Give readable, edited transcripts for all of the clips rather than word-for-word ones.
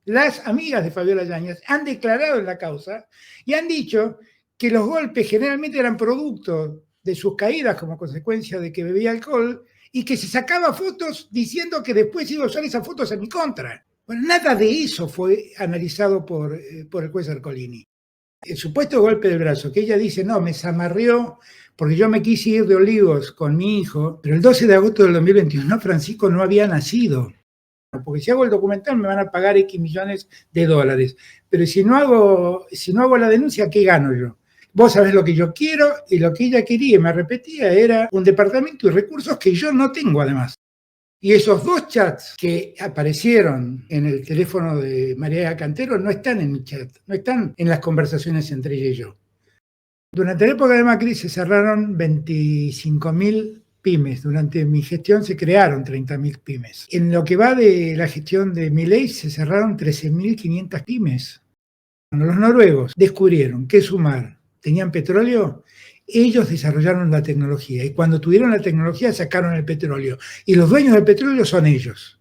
las amigas de Fabiola Yáñez han declarado en la causa y han dicho que los golpes generalmente eran producto de sus caídas como consecuencia de que bebía alcohol y que se sacaba fotos diciendo que después iba a usar esas fotos en mi contra. Bueno, nada de eso fue analizado por el juez Ercolini. El supuesto golpe del brazo, que ella dice, no, me zamarrió porque yo me quise ir de Olivos con mi hijo, pero el 12 de agosto del 2021 Francisco no había nacido. Porque si hago el documental me van a pagar X millones de dólares. Pero si no hago la denuncia, ¿qué gano yo? Vos sabés lo que yo quiero y lo que ella quería y me repetía era un departamento y recursos que yo no tengo además. Y esos 2 chats que aparecieron en el teléfono de María Cantero no están en mi chat, no están en las conversaciones entre ella y yo. Durante la época de Macri se cerraron 25.000 pymes. Durante mi gestión se crearon 30.000 pymes. En lo que va de la gestión de Milei se cerraron 13.500 pymes. Cuando los noruegos descubrieron que Sumar tenían petróleo, ellos desarrollaron la tecnología y cuando tuvieron la tecnología sacaron el petróleo y los dueños del petróleo son ellos.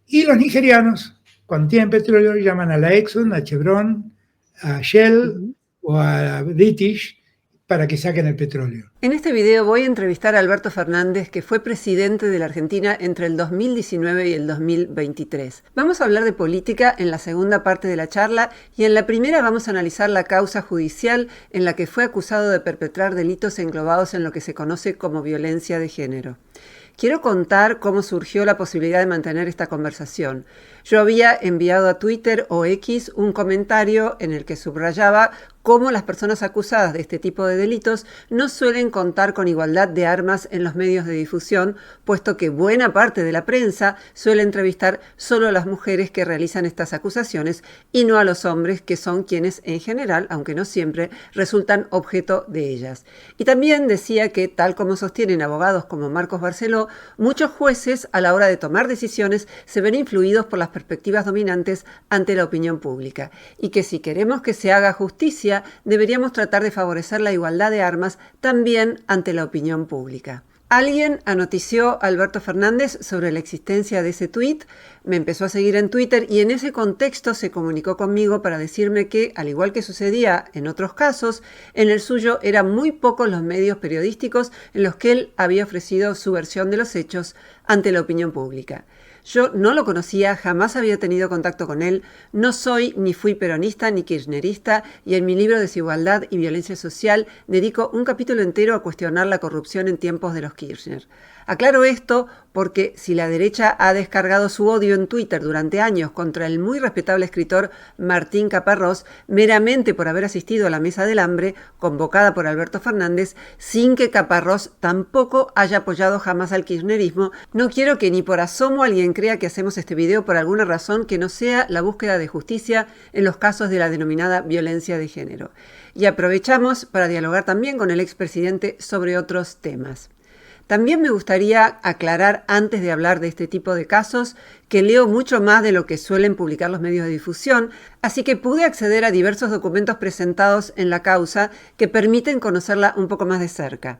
Y los nigerianos, cuando tienen petróleo, llaman a la Exxon, a Chevron, a Shell o a British para que saquen el petróleo. En este video voy a entrevistar a Alberto Fernández, que fue presidente de la Argentina entre el 2019 y el 2023. Vamos a hablar de política en la segunda parte de la charla y en la primera vamos a analizar la causa judicial en la que fue acusado de perpetrar delitos englobados en lo que se conoce como violencia de género. Quiero contar cómo surgió la posibilidad de mantener esta conversación. Yo había enviado a Twitter o X un comentario en el que subrayaba cómo las personas acusadas de este tipo de delitos no suelen contar con igualdad de armas en los medios de difusión, puesto que buena parte de la prensa suele entrevistar solo a las mujeres que realizan estas acusaciones y no a los hombres, que son quienes en general, aunque no siempre, resultan objeto de ellas. Y también decía que, tal como sostienen abogados como Marcos Barceló, muchos jueces a la hora de tomar decisiones se ven influidos por las perspectivas dominantes ante la opinión pública y que si queremos que se haga justicia deberíamos tratar de favorecer la igualdad de armas también ante la opinión pública. Alguien anotició a Alberto Fernández sobre la existencia de ese tuit, me empezó a seguir en Twitter y en ese contexto se comunicó conmigo para decirme que, al igual que sucedía en otros casos, en el suyo eran muy pocos los medios periodísticos en los que él había ofrecido su versión de los hechos ante la opinión pública. Yo no lo conocía, jamás había tenido contacto con él, no soy ni fui peronista ni kirchnerista y en mi libro Desigualdad y Violencia Social dedico un capítulo entero a cuestionar la corrupción en tiempos de los Kirchner. Aclaro esto porque si la derecha ha descargado su odio en Twitter durante años contra el muy respetable escritor Martín Caparrós, meramente por haber asistido a la Mesa del Hambre, convocada por Alberto Fernández, sin que Caparrós tampoco haya apoyado jamás al kirchnerismo, no quiero que ni por asomo alguien crea que hacemos este video por alguna razón que no sea la búsqueda de justicia en los casos de la denominada violencia de género. Y aprovechamos para dialogar también con el expresidente sobre otros temas. También me gustaría aclarar, antes de hablar de este tipo de casos, que leo mucho más de lo que suelen publicar los medios de difusión, así que pude acceder a diversos documentos presentados en la causa que permiten conocerla un poco más de cerca.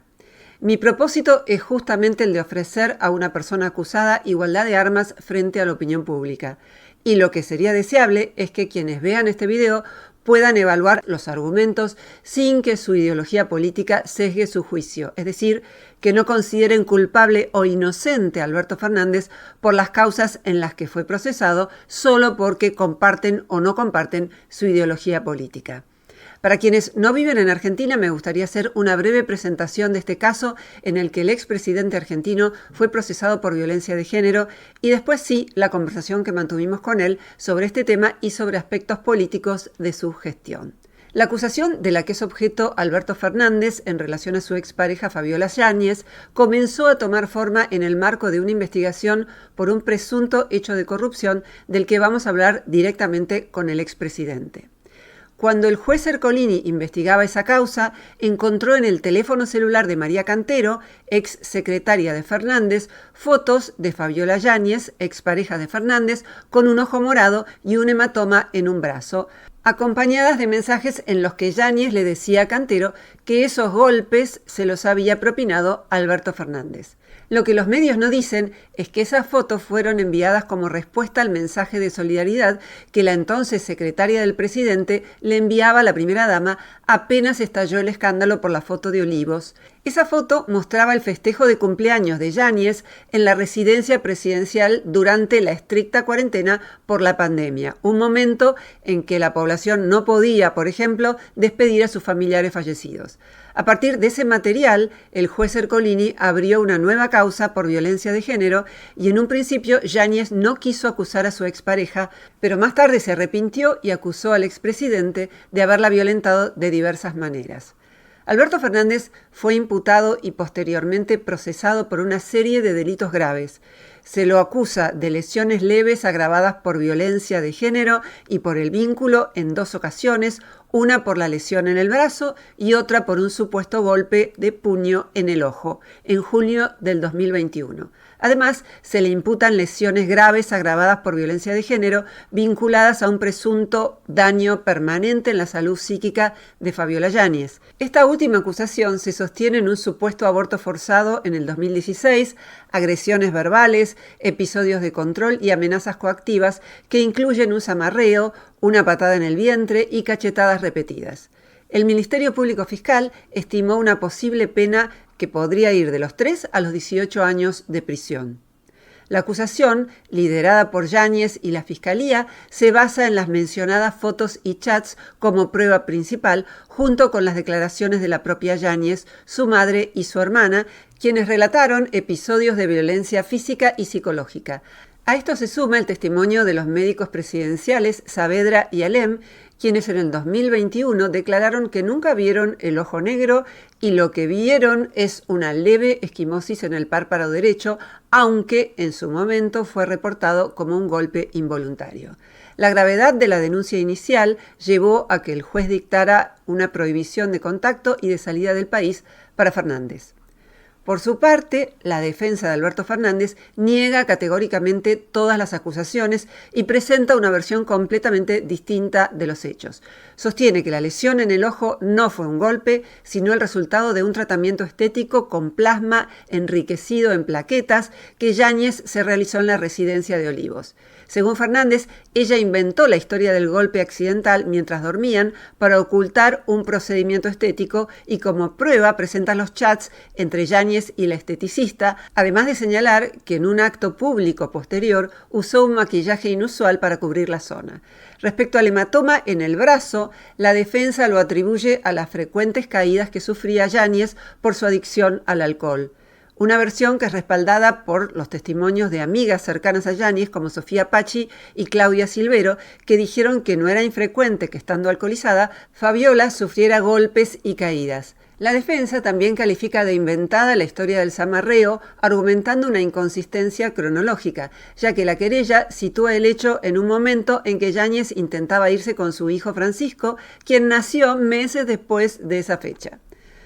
Mi propósito es justamente el de ofrecer a una persona acusada igualdad de armas frente a la opinión pública. Y lo que sería deseable es que quienes vean este video puedan evaluar los argumentos sin que su ideología política sesgue su juicio, es decir, que no consideren culpable o inocente a Alberto Fernández por las causas en las que fue procesado solo porque comparten o no comparten su ideología política. Para quienes no viven en Argentina, me gustaría hacer una breve presentación de este caso en el que el expresidente argentino fue procesado por violencia de género y después sí la conversación que mantuvimos con él sobre este tema y sobre aspectos políticos de su gestión. La acusación de la que es objeto Alberto Fernández en relación a su expareja Fabiola Yáñez comenzó a tomar forma en el marco de una investigación por un presunto hecho de corrupción del que vamos a hablar directamente con el expresidente. Cuando el juez Ercolini investigaba esa causa, encontró en el teléfono celular de María Cantero, ex secretaria de Fernández, fotos de Fabiola Yáñez, expareja de Fernández, con un ojo morado y un hematoma en un brazo, acompañadas de mensajes en los que Yáñez le decía a Cantero que esos golpes se los había propinado Alberto Fernández. Lo que los medios no dicen es que esas fotos fueron enviadas como respuesta al mensaje de solidaridad que la entonces secretaria del presidente le enviaba a la primera dama apenas estalló el escándalo por la foto de Olivos. Esa foto mostraba el festejo de cumpleaños de Yáñez en la residencia presidencial durante la estricta cuarentena por la pandemia, un momento en que la población no podía, por ejemplo, despedir a sus familiares fallecidos. A partir de ese material, el juez Ercolini abrió una nueva causa por violencia de género y en un principio Yáñez no quiso acusar a su expareja, pero más tarde se arrepintió y acusó al expresidente de haberla violentado de diversas maneras. Alberto Fernández fue imputado y posteriormente procesado por una serie de delitos graves. Se lo acusa de lesiones leves agravadas por violencia de género y por el vínculo en 2 ocasiones, una por la lesión en el brazo y otra por un supuesto golpe de puño en el ojo, en julio del 2021. Además, se le imputan lesiones graves agravadas por violencia de género vinculadas a un presunto daño permanente en la salud psíquica de Fabiola Yáñez. Esta última acusación se sostiene en un supuesto aborto forzado en el 2016, agresiones verbales, episodios de control y amenazas coactivas que incluyen un zamarreo, una patada en el vientre y cachetadas repetidas. El Ministerio Público Fiscal estimó una posible pena que podría ir de los 3 a los 18 años de prisión. La acusación, liderada por Yáñez y la Fiscalía, se basa en las mencionadas fotos y chats como prueba principal, junto con las declaraciones de la propia Yáñez, su madre y su hermana, quienes relataron episodios de violencia física y psicológica. A esto se suma el testimonio de los médicos presidenciales Saavedra y Alem, quienes en el 2021 declararon que nunca vieron el ojo negro y lo que vieron es una leve esquimosis en el párpado derecho, aunque en su momento fue reportado como un golpe involuntario. La gravedad de la denuncia inicial llevó a que el juez dictara una prohibición de contacto y de salida del país para Fernández. Por su parte, la defensa de Alberto Fernández niega categóricamente todas las acusaciones y presenta una versión completamente distinta de los hechos. Sostiene que la lesión en el ojo no fue un golpe, sino el resultado de un tratamiento estético con plasma enriquecido en plaquetas que Yáñez se realizó en la residencia de Olivos. Según Fernández, ella inventó la historia del golpe accidental mientras dormían para ocultar un procedimiento estético y como prueba presenta los chats entre Yáñez y la esteticista, además de señalar que en un acto público posterior usó un maquillaje inusual para cubrir la zona. Respecto al hematoma en el brazo, la defensa lo atribuye a las frecuentes caídas que sufría Yáñez por su adicción al alcohol. Una versión que es respaldada por los testimonios de amigas cercanas a Yáñez como Sofía Pachi y Claudia Silvero, que dijeron que no era infrecuente que estando alcoholizada, Fabiola sufriera golpes y caídas. La defensa también califica de inventada la historia del zamarreo, argumentando una inconsistencia cronológica, ya que la querella sitúa el hecho en un momento en que Yáñez intentaba irse con su hijo Francisco, quien nació meses después de esa fecha.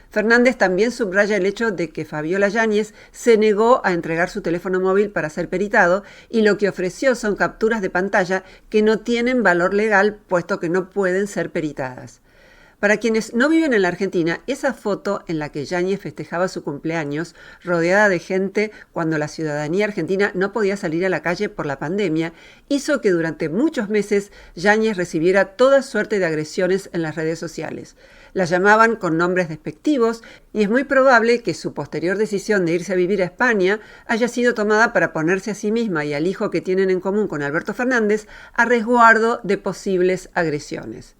Fernández también subraya el hecho de que Fabiola Yáñez se negó a entregar su teléfono móvil para ser peritado y lo que ofreció son capturas de pantalla que no tienen valor legal puesto que no pueden ser peritadas. Para quienes no viven en la Argentina, esa foto en la que Yáñez festejaba su cumpleaños, rodeada de gente cuando la ciudadanía argentina no podía salir a la calle por la pandemia, hizo que durante muchos meses Yáñez recibiera toda suerte de agresiones en las redes sociales. La llamaban con nombres despectivos y es muy probable que su posterior decisión de irse a vivir a España haya sido tomada para ponerse a sí misma y al hijo que tienen en común con Alberto Fernández a resguardo de posibles agresiones.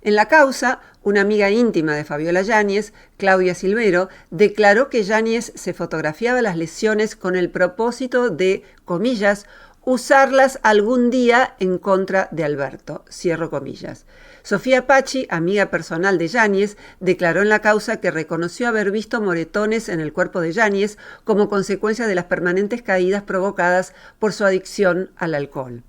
En la causa, una amiga íntima de Fabiola Yáñez, Claudia Silvero, declaró que Yáñez se fotografiaba las lesiones con el propósito de, comillas, usarlas algún día en contra de Alberto, cierro comillas. Sofía Pachi, amiga personal de Yáñez, declaró en la causa que reconoció haber visto moretones en el cuerpo de Yáñez como consecuencia de las permanentes caídas provocadas por su adicción al alcohol.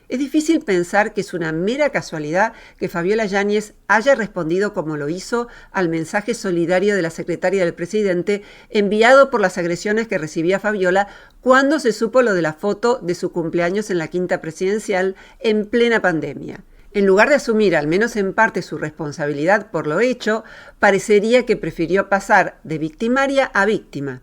Es difícil pensar que es una mera casualidad que Fabiola Yáñez haya respondido como lo hizo al mensaje solidario de la secretaria del presidente enviado por las agresiones que recibía Fabiola cuando se supo lo de la foto de su cumpleaños en la Quinta Presidencial en plena pandemia. En lugar de asumir al menos en parte su responsabilidad por lo hecho, parecería que prefirió pasar de victimaria a víctima.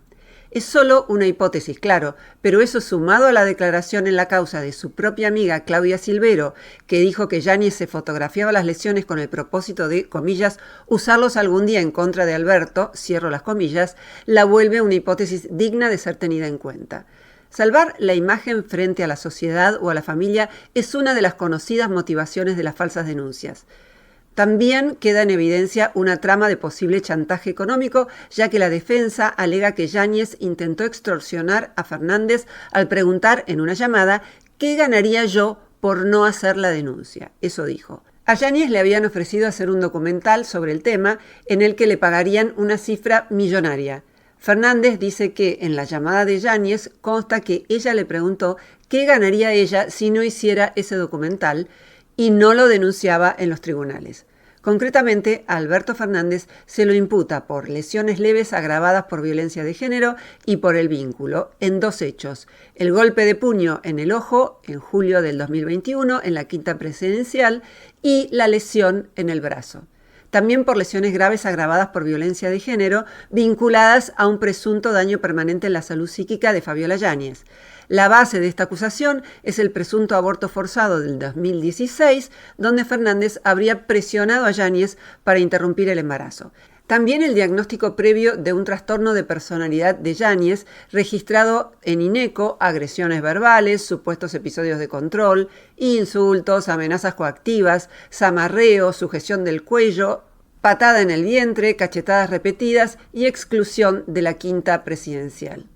Es solo una hipótesis, claro, pero eso sumado a la declaración en la causa de su propia amiga Claudia Silvero, que dijo que Yáñez se fotografiaba las lesiones con el propósito de, comillas, usarlos algún día en contra de Alberto, cierro las comillas, la vuelve una hipótesis digna de ser tenida en cuenta. Salvar la imagen frente a la sociedad o a la familia es una de las conocidas motivaciones de las falsas denuncias. También queda en evidencia una trama de posible chantaje económico, ya que la defensa alega que Yáñez intentó extorsionar a Fernández al preguntar en una llamada ¿qué ganaría yo por no hacer la denuncia? Eso dijo. A Yáñez le habían ofrecido hacer un documental sobre el tema en el que le pagarían una cifra millonaria. Fernández dice que en la llamada de Yáñez consta que ella le preguntó qué ganaría ella si no hiciera ese documental y no lo denunciaba en los tribunales. Concretamente, a Alberto Fernández se lo imputa por lesiones leves agravadas por violencia de género y por el vínculo, en 2 hechos. El golpe de puño en el ojo, en julio del 2021, en la quinta presidencial, y la lesión en el brazo. También por lesiones graves agravadas por violencia de género, vinculadas a un presunto daño permanente en la salud psíquica de Fabiola Yáñez. La base de esta acusación es el presunto aborto forzado del 2016, donde Fernández habría presionado a Yáñez para interrumpir el embarazo. También el diagnóstico previo de un trastorno de personalidad de Yáñez, registrado en INECO, agresiones verbales, supuestos episodios de control, insultos, amenazas coactivas, zamarreo, sujeción del cuello, patada en el vientre, cachetadas repetidas y exclusión de la quinta presidencial.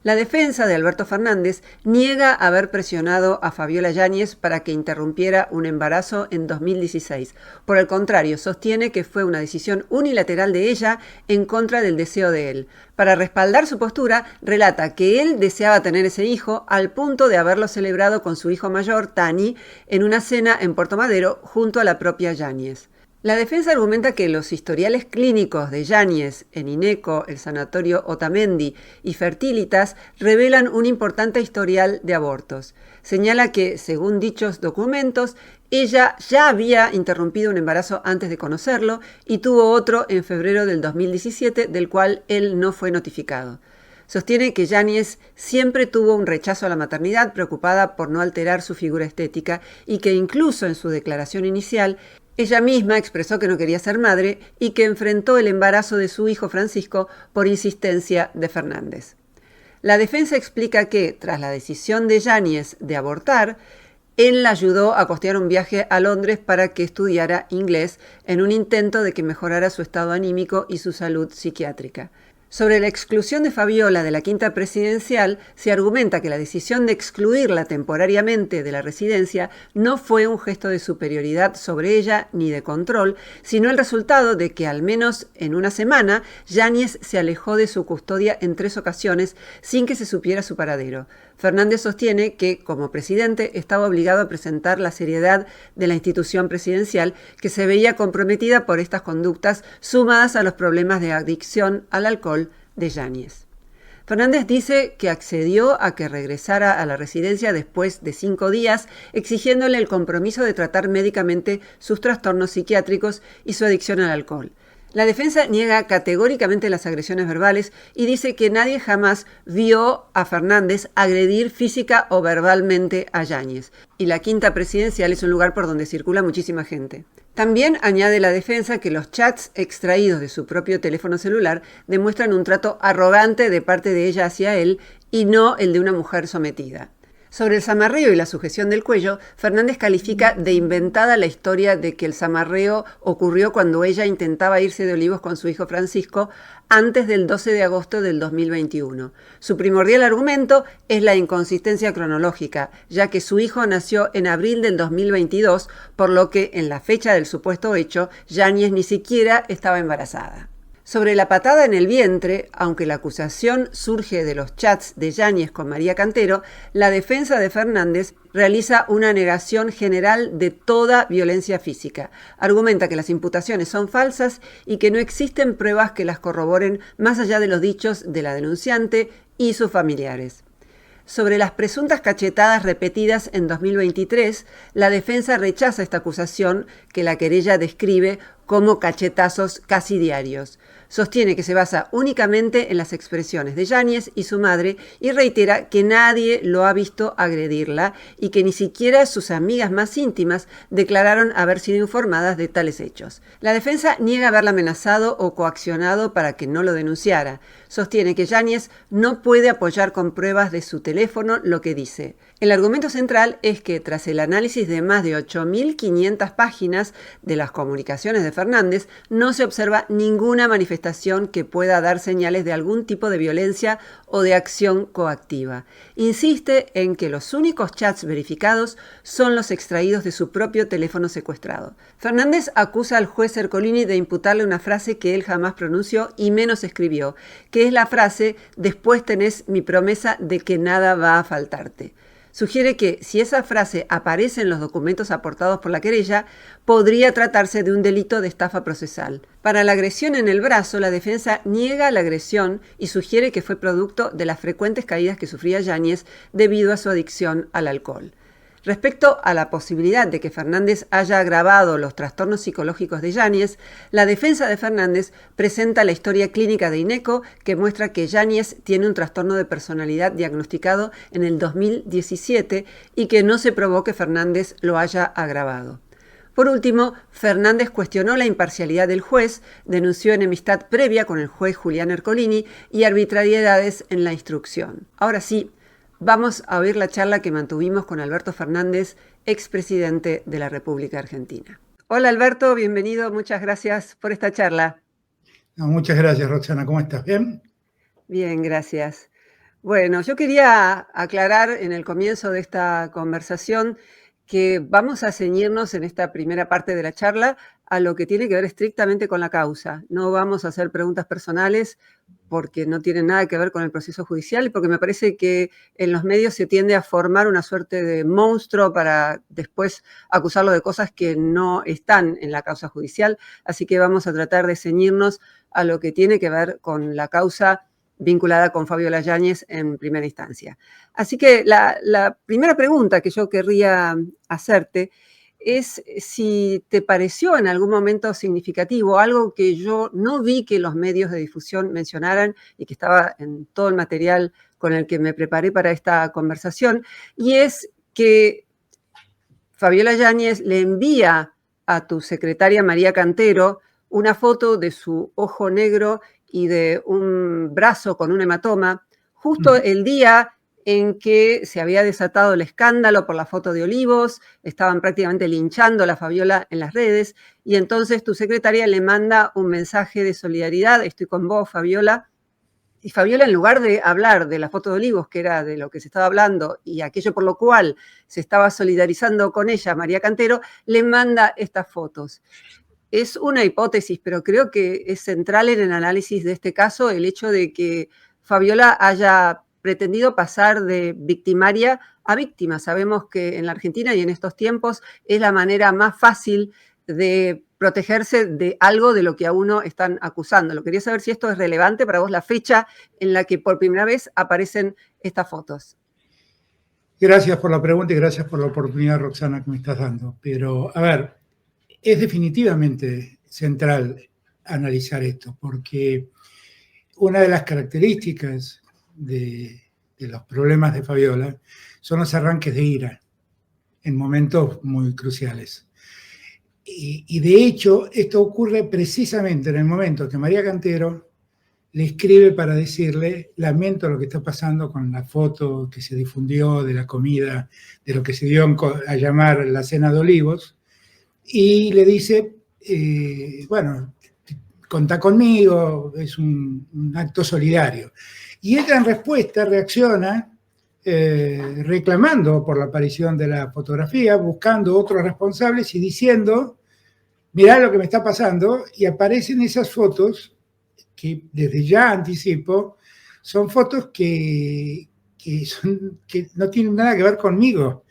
La defensa de Alberto Fernández niega haber presionado a Fabiola Yáñez para que interrumpiera un embarazo en 2016. Por el contrario, sostiene que fue una decisión unilateral de ella en contra del deseo de él. Para respaldar su postura, relata que él deseaba tener ese hijo al punto de haberlo celebrado con su hijo mayor, Tani, en una cena en Puerto Madero junto a la propia Yáñez. La defensa argumenta que los historiales clínicos de Yáñez en INECO, el Sanatorio Otamendi y Fertilitas revelan un importante historial de abortos. Señala que, según dichos documentos, ella ya había interrumpido un embarazo antes de conocerlo y tuvo otro en febrero del 2017, del cual él no fue notificado. Sostiene que Yáñez siempre tuvo un rechazo a la maternidad, preocupada por no alterar su figura estética, y que incluso en su declaración inicial ella misma expresó que no quería ser madre y que enfrentó el embarazo de su hijo Francisco por insistencia de Fernández. La defensa explica que, tras la decisión de Yáñez de abortar, él la ayudó a costear un viaje a Londres para que estudiara inglés en un intento de que mejorara su estado anímico y su salud psiquiátrica. Sobre la exclusión de Fabiola de la quinta presidencial, se argumenta que la decisión de excluirla temporariamente de la residencia no fue un gesto de superioridad sobre ella ni de control, sino el resultado de que al menos en una semana Yáñez se alejó de su custodia en 3 ocasiones sin que se supiera su paradero. Fernández sostiene que, como presidente, estaba obligado a presentar la seriedad de la institución presidencial, que se veía comprometida por estas conductas sumadas a los problemas de adicción al alcohol de Yáñez. Fernández dice que accedió a que regresara a la residencia después de 5 días, exigiéndole el compromiso de tratar médicamente sus trastornos psiquiátricos y su adicción al alcohol. La defensa niega categóricamente las agresiones verbales y dice que nadie jamás vio a Fernández agredir física o verbalmente a Yáñez. Y la quinta presidencial es un lugar por donde circula muchísima gente. También añade la defensa que los chats extraídos de su propio teléfono celular demuestran un trato arrogante de parte de ella hacia él y no el de una mujer sometida. Sobre el zamarreo y la sujeción del cuello, Fernández califica de inventada la historia de que el zamarreo ocurrió cuando ella intentaba irse de Olivos con su hijo Francisco antes del 12 de agosto del 2021. Su primordial argumento es la inconsistencia cronológica, ya que su hijo nació en abril del 2022, por lo que en la fecha del supuesto hecho, Yáñez ni siquiera estaba embarazada. Sobre la patada en el vientre, aunque la acusación surge de los chats de Yáñez con María Cantero, la defensa de Fernández realiza una negación general de toda violencia física. Argumenta que las imputaciones son falsas y que no existen pruebas que las corroboren más allá de los dichos de la denunciante y sus familiares. Sobre las presuntas cachetadas repetidas en 2023, la defensa rechaza esta acusación que la querella describe como cachetazos casi diarios. Sostiene que se basa únicamente en las expresiones de Yáñez y su madre y reitera que nadie lo ha visto agredirla y que ni siquiera sus amigas más íntimas declararon haber sido informadas de tales hechos. La defensa niega haberla amenazado o coaccionado para que no lo denunciara. Sostiene que Yáñez no puede apoyar con pruebas de su teléfono lo que dice. El argumento central es que tras el análisis de más de 8.500 páginas de las comunicaciones de Fernández, no se observa ninguna manifestación que pueda dar señales de algún tipo de violencia o de acción coactiva. Insiste en que los únicos chats verificados son los extraídos de su propio teléfono secuestrado. Fernández acusa al juez Ercolini de imputarle una frase que él jamás pronunció y menos escribió, que es la frase «Después tenés mi promesa de que nada va a faltarte». Sugiere que si esa frase aparece en los documentos aportados por la querella, podría tratarse de un delito de estafa procesal. Para la agresión en el brazo, la defensa niega la agresión y sugiere que fue producto de las frecuentes caídas que sufría Yáñez debido a su adicción al alcohol. Respecto a la posibilidad de que Fernández haya agravado los trastornos psicológicos de Yáñez, la defensa de Fernández presenta la historia clínica de INECO que muestra que Yáñez tiene un trastorno de personalidad diagnosticado en el 2017 y que no se probó que Fernández lo haya agravado. Por último, Fernández cuestionó la imparcialidad del juez, denunció enemistad previa con el juez Julián Ercolini y arbitrariedades en la instrucción. Ahora sí, vamos a oír la charla que mantuvimos con Alberto Fernández, expresidente de la República Argentina. Hola Alberto, bienvenido, muchas gracias por esta charla. No, muchas gracias, Roxana, ¿cómo estás? ¿Bien? Bien, gracias. Bueno, yo quería aclarar en el comienzo de esta conversación que vamos a ceñirnos en esta primera parte de la charla a lo que tiene que ver estrictamente con la causa. No vamos a hacer preguntas personales porque no tienen nada que ver con el proceso judicial y porque me parece que en los medios se tiende a formar una suerte de monstruo para después acusarlo de cosas que no están en la causa judicial. Así que vamos a tratar de ceñirnos a lo que tiene que ver con la causa vinculada con Fabiola Yáñez en primera instancia. Así que la primera pregunta que yo querría hacerte es si te pareció en algún momento significativo, algo que yo no vi que los medios de difusión mencionaran y que estaba en todo el material con el que me preparé para esta conversación, y es que Fabiola Yáñez le envía a tu secretaria María Cantero una foto de su ojo negro y de un brazo con un hematoma, justo el día en que se había desatado el escándalo por la foto de Olivos, estaban prácticamente linchando a la Fabiola en las redes, y entonces tu secretaria le manda un mensaje de solidaridad, estoy con vos, Fabiola, y Fabiola, en lugar de hablar de la foto de Olivos, que era de lo que se estaba hablando, y aquello por lo cual se estaba solidarizando con ella, María Cantero, le manda estas fotos. Es una hipótesis, pero creo que es central en el análisis de este caso el hecho de que Fabiola haya pretendido pasar de victimaria a víctima. Sabemos que en la Argentina y en estos tiempos es la manera más fácil de protegerse de algo de lo que a uno están acusando. Lo quería saber si esto es relevante para vos, la fecha en la que por primera vez aparecen estas fotos. Gracias por la pregunta y gracias por la oportunidad, Roxana, que me estás dando. Pero, a ver, es definitivamente central analizar esto, porque una de las características de los problemas de Fabiola son los arranques de ira en momentos muy cruciales. Y de hecho, esto ocurre precisamente en el momento que María Cantero le escribe para decirle: lamento lo que está pasando con la foto que se difundió de la comida, de lo que se dio a llamar la cena de Olivos, y le dice, bueno, contá conmigo, es un acto solidario. Y ella en respuesta reacciona reclamando por la aparición de la fotografía, buscando otros responsables y diciendo: mirá lo que me está pasando, y aparecen esas fotos que desde ya anticipo, son fotos que no tienen nada que ver conmigo.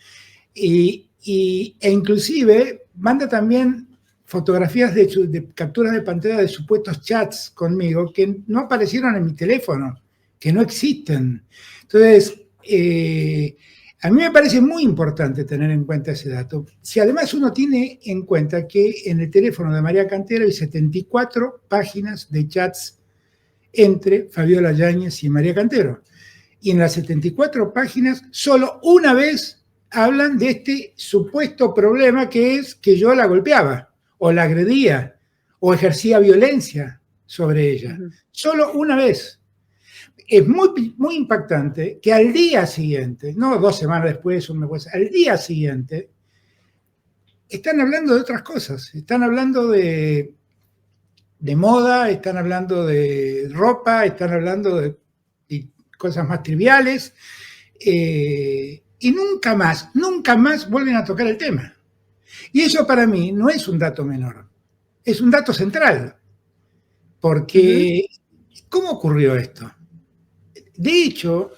E inclusive manda también fotografías de capturas de pantalla de supuestos chats conmigo que no aparecieron en mi teléfono, que no existen. Entonces, A mí me parece muy importante tener en cuenta ese dato. Si además uno tiene en cuenta que en el teléfono de María Cantero hay 74 páginas de chats entre Fabiola Yáñez y María Cantero. Y en las 74 páginas, solo una vez hablan de este supuesto problema que es que yo la golpeaba, o la agredía, o ejercía violencia sobre ella. Solo una vez. Es muy, muy impactante que al día siguiente, no 2 semanas después, un mes después, al día siguiente, están hablando de otras cosas. Están hablando de moda, están hablando de ropa, están hablando de cosas más triviales, y nunca más vuelven a tocar el tema. Y eso para mí no es un dato menor, es un dato central, porque ¿cómo ocurrió esto? De hecho,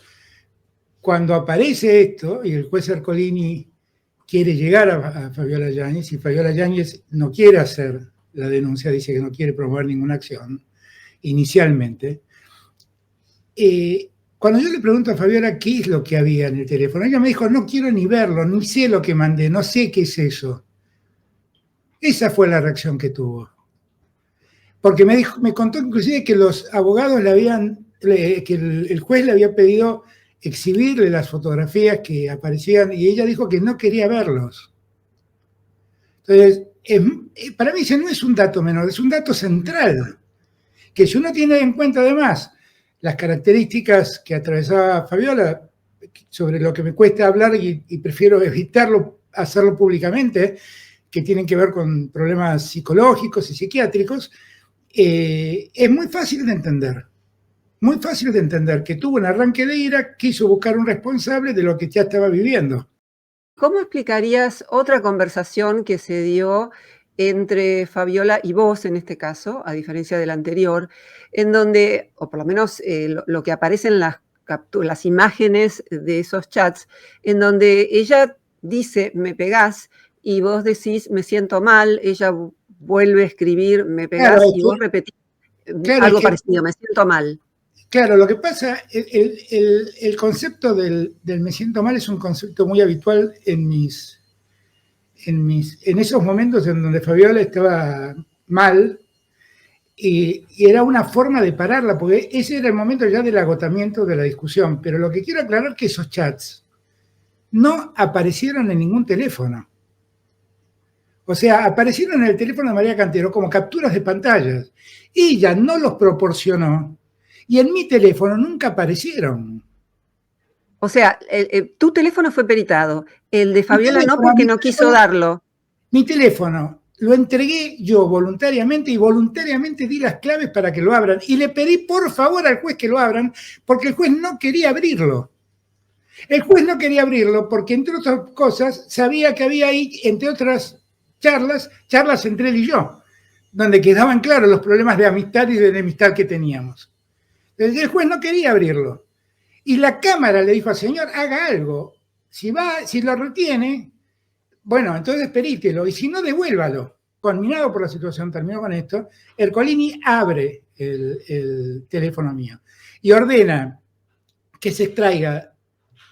cuando aparece esto y el juez Ercolini quiere llegar a Fabiola Yáñez y Fabiola Yáñez no quiere hacer la denuncia, dice que no quiere promover ninguna acción inicialmente, cuando yo le pregunto a Fabiola qué es lo que había en el teléfono, ella me dijo, no quiero ni verlo, ni sé lo que mandé, no sé qué es eso. Esa fue la reacción que tuvo. Porque me contó inclusive que los abogados que el juez le había pedido exhibirle las fotografías que aparecían y ella dijo que no quería verlos. Entonces, para mí ese no es un dato menor, es un dato central, que si uno tiene en cuenta además las características que atravesaba Fabiola, sobre lo que me cuesta hablar y prefiero evitarlo, hacerlo públicamente, que tienen que ver con problemas psicológicos y psiquiátricos, es muy fácil de entender que tuvo un arranque de ira, quiso buscar un responsable de lo que ya estaba viviendo. ¿Cómo explicarías otra conversación que se dio entre Fabiola y vos, en este caso, a diferencia de la anterior, en donde, o por lo menos lo que aparece en las imágenes de esos chats, en donde ella dice, me pegás, y vos decís, me siento mal, ella vuelve a escribir, me pegás, Claro, y vos repetís claro, algo parecido, me siento mal. Claro, lo que pasa, el concepto del me siento mal es un concepto muy habitual en esos momentos en donde Fabiola estaba mal, y era una forma de pararla, porque ese era el momento ya del agotamiento de la discusión. Pero lo que quiero aclarar es que esos chats no aparecieron en ningún teléfono. O sea, aparecieron en el teléfono de María Cantero como capturas de pantallas. Ella no los proporcionó y en mi teléfono nunca aparecieron. O sea, tu teléfono fue peritado, el de Fabiola no porque no quiso darlo. Mi teléfono lo entregué yo voluntariamente y voluntariamente di las claves para que lo abran y le pedí por favor al juez que lo abran porque el juez no quería abrirlo. El juez no quería abrirlo porque, entre otras cosas, sabía que había ahí, entre otras charlas entre él y yo, donde quedaban claros los problemas de amistad y de enemistad que teníamos. Entonces, el juez no quería abrirlo. Y la Cámara le dijo al señor, haga algo. Si lo retiene, bueno, entonces perítelo. Y si no, devuélvalo. Conminado por la situación, terminó con esto, Ercolini abre el teléfono mío y ordena que se extraiga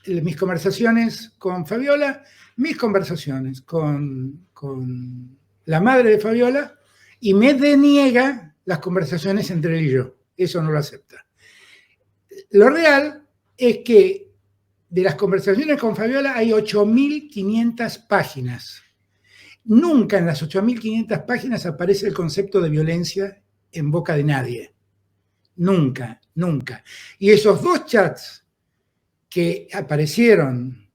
mis conversaciones con Fabiola, mis conversaciones con la madre de Fabiola, y me deniega las conversaciones entre él y yo. Eso no lo acepta. Lo real es que de las conversaciones con Fabiola hay 8.500 páginas. Nunca en las 8.500 páginas aparece el concepto de violencia en boca de nadie. Nunca, nunca. Y esos 2 chats que aparecieron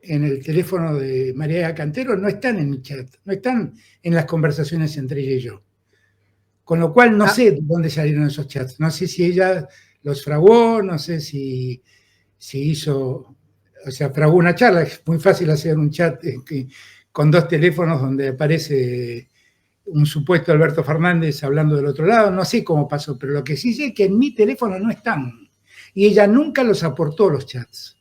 en el teléfono de María Cantero no están en mi chat, no están en las conversaciones entre ella y yo. Con lo cual no sé de dónde salieron esos chats. No sé si ella los fraguó, no sé si hizo, o sea, fraguó una charla. Es muy fácil hacer un chat con 2 teléfonos donde aparece un supuesto Alberto Fernández hablando del otro lado. No sé cómo pasó, pero lo que sí sé es que en mi teléfono no están. Y ella nunca los aportó, los chats.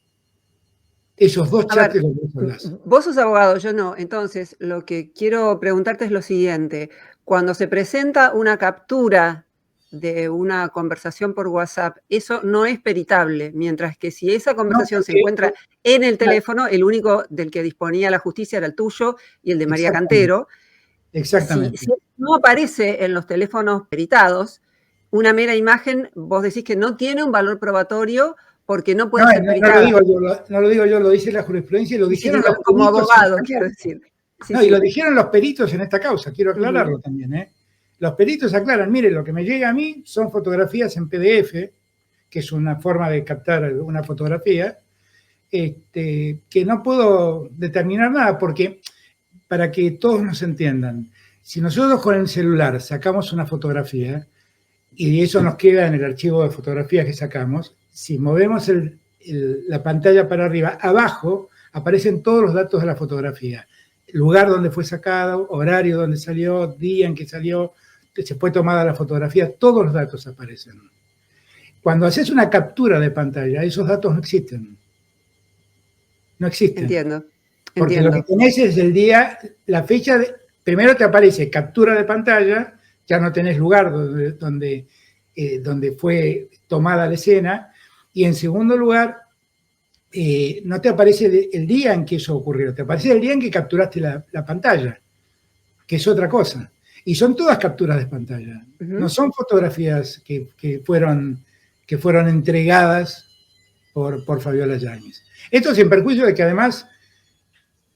Esos 2 chats de los que vos hablás. Vos sos abogado, yo no. Entonces, lo que quiero preguntarte es lo siguiente. Cuando se presenta una captura de una conversación por WhatsApp, eso no es peritable, mientras que si esa No, conversación se porque, encuentra en el claro, teléfono, el único del que disponía la justicia era el tuyo y el de María exactamente, Cantero. Si exactamente. no aparece en los teléfonos peritados una mera imagen, vos decís que no tiene un valor probatorio porque no No, puede ser no lo peritada. digo yo, no lo digo yo, lo dice la jurisprudencia y lo Y sí, dijeron digo, los como peritos en abogado, esta quiero causa. decir. Sí, No, y lo sí. dijeron los peritos en esta causa, quiero aclararlo Ujú. también, ¿eh? Los peritos aclaran, mire, lo que me llega a mí son fotografías en PDF, que es una forma de captar una fotografía, que no puedo determinar nada, porque para que todos nos entiendan, si nosotros con el celular sacamos una fotografía y eso nos queda en el archivo de fotografías que sacamos, si movemos la pantalla para arriba, abajo aparecen todos los datos de la fotografía. Lugar donde fue sacado, horario donde salió, día en que salió, que se fue tomada la fotografía, todos los datos aparecen. Cuando haces una captura de pantalla, esos datos no existen. No existen. Entiendo, Porque lo que entiendo. tenés es el día, la fecha, primero te aparece captura de pantalla, ya no tenés lugar donde fue tomada la escena, y en segundo lugar, no te aparece el día en que eso ocurrió, te aparece el día en que capturaste la pantalla, que es otra cosa. Y son todas capturas de pantalla, no Ujú. son fotografías que fueron entregadas por Fabiola Yáñez. Esto sin perjuicio de que además,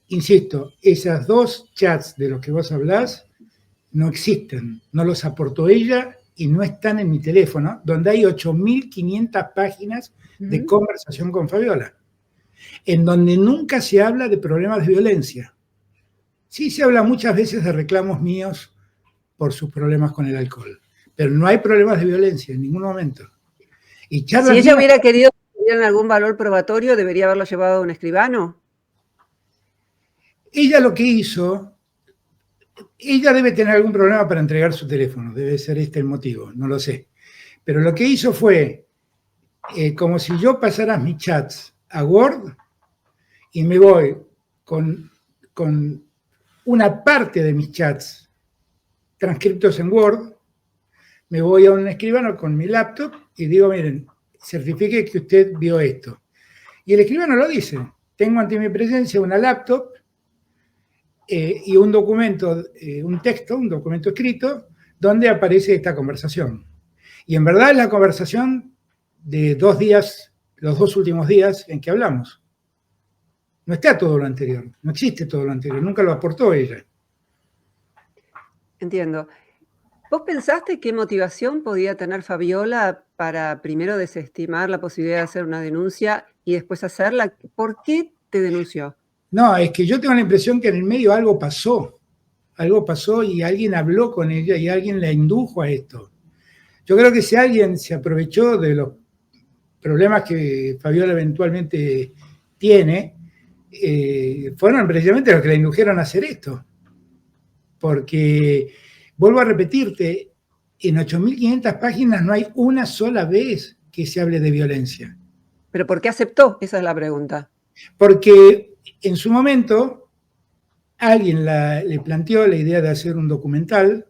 insisto, esas dos chats de los que vos hablás no existen, no los aportó ella y no están en mi teléfono, donde hay 8.500 páginas de Ujú. conversación con Fabiola, en donde nunca se habla de problemas de violencia. Sí se habla muchas veces de reclamos míos por sus problemas con el alcohol, pero no hay problemas de violencia en ningún momento. Y Si charlas ella mías, hubiera querido que tuvieran algún valor probatorio, ¿debería haberlo llevado a un escribano? ella lo que hizo, ella debe tener algún problema para entregar su teléfono, debe ser este el motivo, no lo sé. Pero lo que hizo fue, como si yo pasara mis chats a Word y me voy con una parte de mis chats transcriptos en Word, me voy a un escribano con mi laptop y digo, miren, certifique que usted vio esto. Y el escribano lo dice, tengo ante mi presencia una laptop y un documento, un texto, un documento escrito, donde aparece esta conversación. Y en verdad es la conversación de 2 días, los 2 últimos días en que hablamos. No está todo lo anterior, no existe todo lo anterior, nunca lo aportó ella. Entiendo. ¿Vos pensaste qué motivación podía tener Fabiola para primero desestimar la posibilidad de hacer una denuncia y después hacerla? ¿Por qué te denunció? No, es que yo tengo la impresión que en el medio algo pasó y alguien habló con ella y alguien la indujo a esto. Yo creo que si alguien se aprovechó de los problemas que Fabiola eventualmente tiene, fueron precisamente los que la indujeron a hacer esto. Porque, vuelvo a repetirte, en 8.500 páginas no hay una sola vez que se hable de violencia. ¿Pero por qué aceptó? Esa es la pregunta. Porque en su momento alguien le planteó la idea de hacer un documental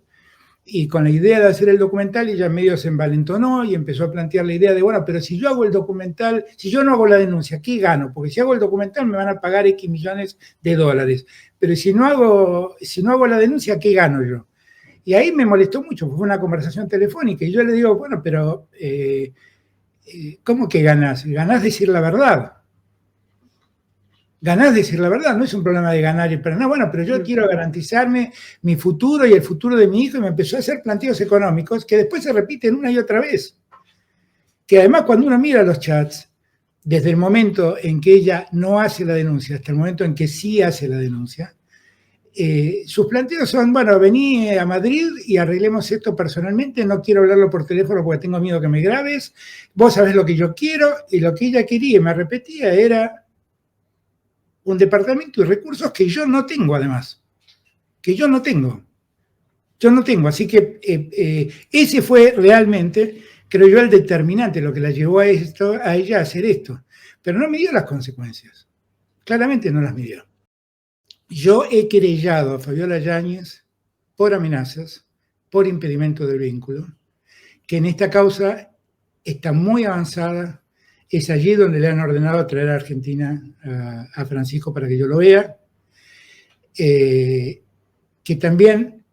y con la idea de hacer el documental ella medio se envalentonó y empezó a plantear la idea de, bueno, pero si yo hago el documental, si yo no hago la denuncia, ¿qué gano? Porque si hago el documental me van a pagar X millones de dólares, pero si no hago la denuncia, ¿qué gano yo? Y ahí me molestó mucho, fue una conversación telefónica y yo le digo, bueno, pero ¿cómo que ganás? Ganás decir la verdad. Ganás decir la verdad, no es un problema de ganar y perder. Bueno, pero yo quiero garantizarme mi futuro y el futuro de mi hijo y me empezó a hacer planteos económicos que después se repiten una y otra vez. Que además cuando uno mira los chats, desde el momento en que ella no hace la denuncia hasta el momento en que sí hace la denuncia, sus planteos son, bueno, vení a Madrid y arreglemos esto personalmente, no quiero hablarlo por teléfono porque tengo miedo que me grabes, vos sabés lo que yo quiero, y lo que ella quería y me repetía era un departamento y recursos que yo no tengo además, que yo no tengo. Yo no tengo, así que ese fue realmente, creo yo, el determinante, lo que la llevó a ella a hacer esto. Pero no midió las consecuencias, claramente no las midió. Yo he querellado a Fabiola Yáñez por amenazas, por impedimento del vínculo, que en esta causa está muy avanzada. Es allí donde le han ordenado traer a Argentina a Francisco para que yo lo vea. Que también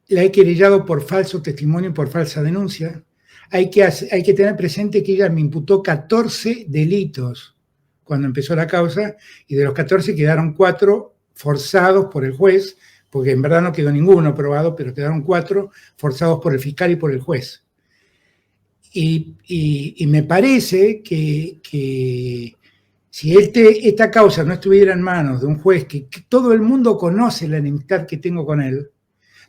la he querellado por falso testimonio y por falsa denuncia. Hay que tener presente que ella me imputó 14 delitos cuando empezó la causa, y de los 14 quedaron 4 forzados por el juez, porque en verdad no quedó ninguno probado, pero quedaron 4 forzados por el fiscal y por el juez. Y me parece que si esta causa no estuviera en manos de un juez que todo el mundo conoce la enemistad que tengo con él,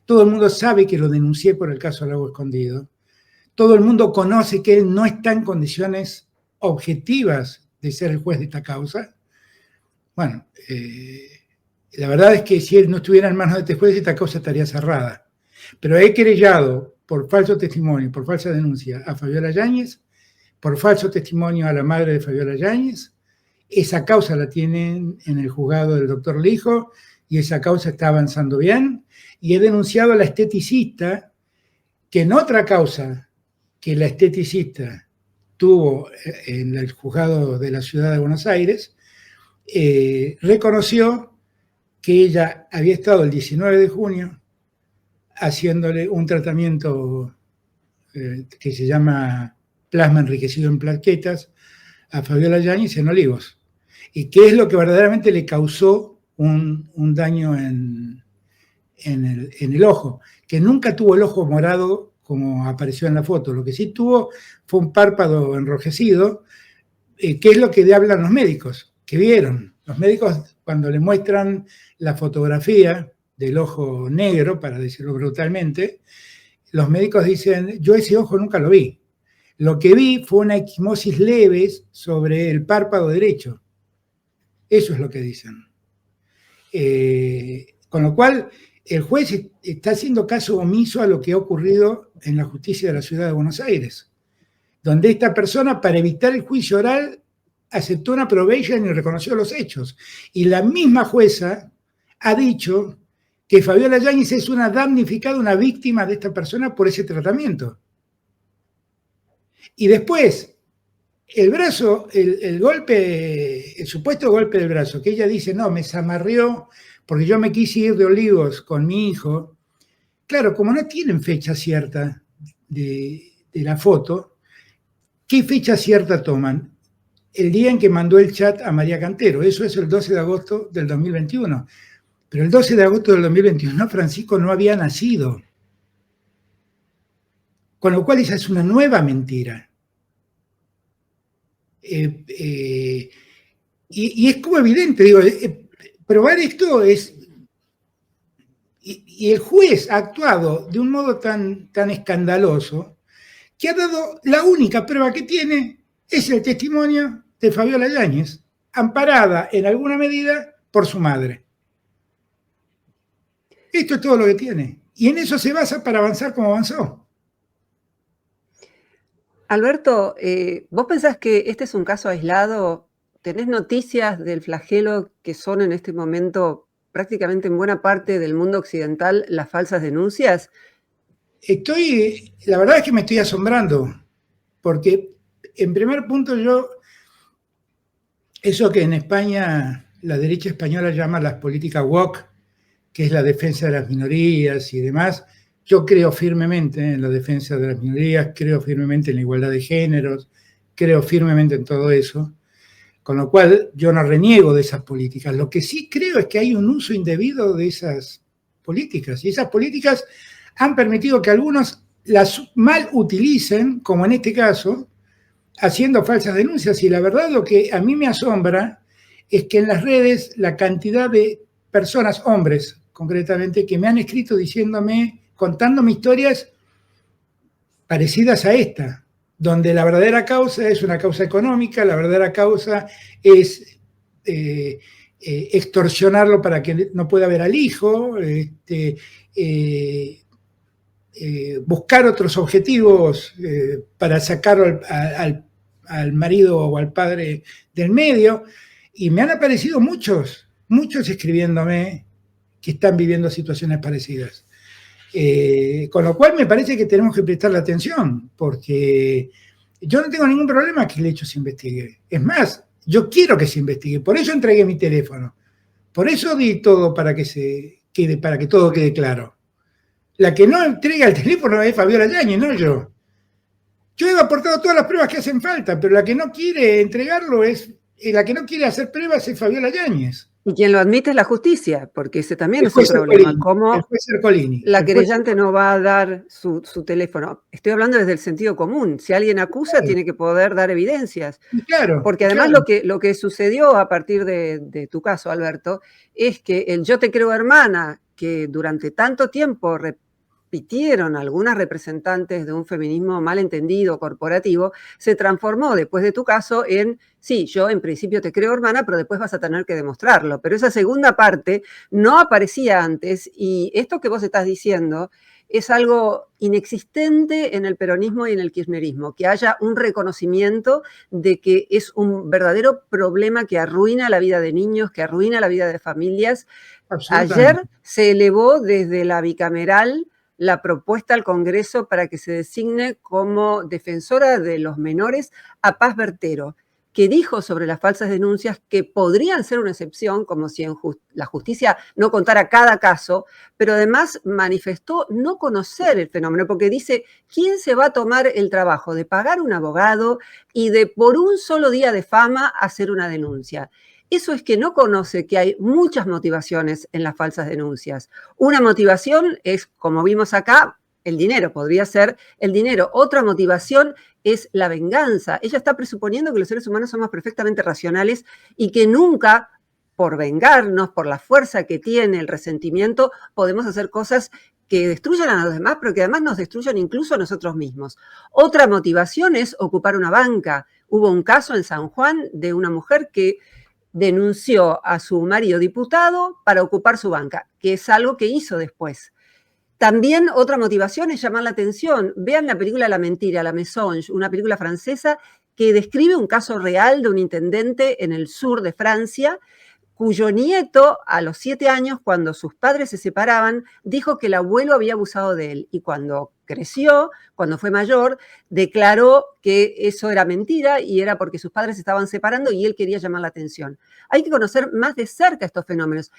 todo el mundo sabe que lo denuncié por el caso Lago Escondido, todo el mundo conoce que él no está en condiciones objetivas de ser el juez de esta causa, bueno, la verdad es que si él no estuviera en manos de este juez, esta causa estaría cerrada. Pero he querellado por falso testimonio, por falsa denuncia a Fabiola Yáñez, por falso testimonio a la madre de Fabiola Yáñez. Esa causa la tienen en el juzgado del doctor Lijo y esa causa está avanzando bien. Y he denunciado a la esteticista, que en otra causa que la esteticista tuvo en el juzgado de la ciudad de Buenos Aires, reconoció que ella había estado el 19 de junio haciéndole un tratamiento que se llama plasma enriquecido en plaquetas a Fabiola Yáñez en Olivos. Y qué es lo que verdaderamente le causó un daño en el ojo, que nunca tuvo el ojo morado como apareció en la foto. Lo que sí tuvo fue un párpado enrojecido, que es lo que hablan los médicos, que vieron. Los médicos, cuando le muestran la fotografía del ojo negro, para decirlo brutalmente, los médicos dicen, yo ese ojo nunca lo vi. Lo que vi fue una equimosis leve sobre el párpado derecho. Eso es lo que dicen. Con lo cual, el juez está haciendo caso omiso a lo que ha ocurrido en la justicia de la ciudad de Buenos Aires, donde esta persona, para evitar el juicio oral, aceptó una probation y reconoció los hechos. Y la misma jueza ha dicho que Fabiola Yáñez es una damnificada, una víctima de esta persona por ese tratamiento. Y después, el brazo, el golpe, el supuesto golpe del brazo, que ella dice, no, me zamarrió porque yo me quise ir de Olivos con mi hijo. Claro, como no tienen fecha cierta de la foto, ¿qué fecha cierta toman? El día en que mandó el chat a María Cantero. Eso es el 12 de agosto del 2021. Pero el 12 de agosto del 2021 Francisco no había nacido. Con lo cual esa es una nueva mentira. Y es como evidente, digo, probar esto es... Y el juez ha actuado de un modo tan escandaloso que ha dado la única prueba que tiene es el testimonio de Fabiola Yáñez, amparada en alguna medida por su madre. Esto es todo lo que tiene. Y en eso se basa para avanzar como avanzó. Alberto, ¿vos pensás que este es un caso aislado? ¿Tenés noticias del flagelo que son en este momento prácticamente en buena parte del mundo occidental las falsas denuncias? La verdad es que me estoy asombrando, porque en primer punto eso que en España la derecha española llama las políticas woke, que es la defensa de las minorías y demás, yo creo firmemente en la defensa de las minorías, creo firmemente en la igualdad de géneros, creo firmemente en todo eso, con lo cual yo no reniego de esas políticas. Lo que sí creo es que hay un uso indebido de esas políticas, y esas políticas han permitido que algunos las mal utilicen, como en este caso, haciendo falsas denuncias. Y la verdad, lo que a mí me asombra es que en las redes la cantidad de personas, hombres concretamente, que me han escrito diciéndome, contándome historias parecidas a esta, donde la verdadera causa es una causa económica, la verdadera causa es extorsionarlo para que no pueda ver al hijo, buscar otros objetivos para sacarlo al marido o al padre del medio. Y me han aparecido muchos escribiéndome que están viviendo situaciones parecidas. Con lo cual me parece que tenemos que prestarle atención, porque yo no tengo ningún problema que el hecho se investigue. Es más, yo quiero que se investigue, por eso entregué mi teléfono, por eso di todo para que todo quede claro. La que no entrega el teléfono es Fabiola Yáñez, no yo. Yo he aportado todas las pruebas que hacen falta, pero la que no quiere entregarlo la que no quiere hacer pruebas es Fabiola Yáñez. Y quien lo admite es la justicia, porque ese también es un problema. ¿Cómo la querellante no va a dar su teléfono? Estoy hablando desde el sentido común. Si alguien acusa, tiene que poder dar evidencias. Claro. Porque además lo que sucedió a partir de tu caso, Alberto, es que el yo te creo hermana, que durante tanto tiempo repitieron algunas representantes de un feminismo malentendido, corporativo, se transformó después de tu caso en, sí, yo en principio te creo hermana, pero después vas a tener que demostrarlo. Pero esa segunda parte no aparecía antes y esto que vos estás diciendo es algo inexistente en el peronismo y en el kirchnerismo, que haya un reconocimiento de que es un verdadero problema que arruina la vida de niños, que arruina la vida de familias. Ayer se elevó desde la bicameral la propuesta al Congreso para que se designe como defensora de los menores a Paz Bertero, que dijo sobre las falsas denuncias que podrían ser una excepción, como si la justicia no contara cada caso, pero además manifestó no conocer el fenómeno, porque dice, ¿quién se va a tomar el trabajo de pagar un abogado y de por un solo día de fama hacer una denuncia? Eso es que no conoce que hay muchas motivaciones en las falsas denuncias. Una motivación es, como vimos acá, el dinero, podría ser el dinero. Otra motivación es la venganza. Ella está presuponiendo que los seres humanos somos perfectamente racionales y que nunca, por vengarnos, por la fuerza que tiene el resentimiento, podemos hacer cosas que destruyan a los demás, pero que además nos destruyan incluso a nosotros mismos. Otra motivación es ocupar una banca. Hubo un caso en San Juan de una mujer que denunció a su marido diputado para ocupar su banca, que es algo que hizo después. También otra motivación es llamar la atención. Vean la película La Mentira, La Mensonge, una película francesa que describe un caso real de un intendente en el sur de Francia, cuyo nieto, a los 7 años, cuando sus padres se separaban, dijo que el abuelo había abusado de él. Y cuando creció, cuando fue mayor, declaró que eso era mentira y era porque sus padres se estaban separando y él quería llamar la atención. Hay que conocer más de cerca estos fenómenos.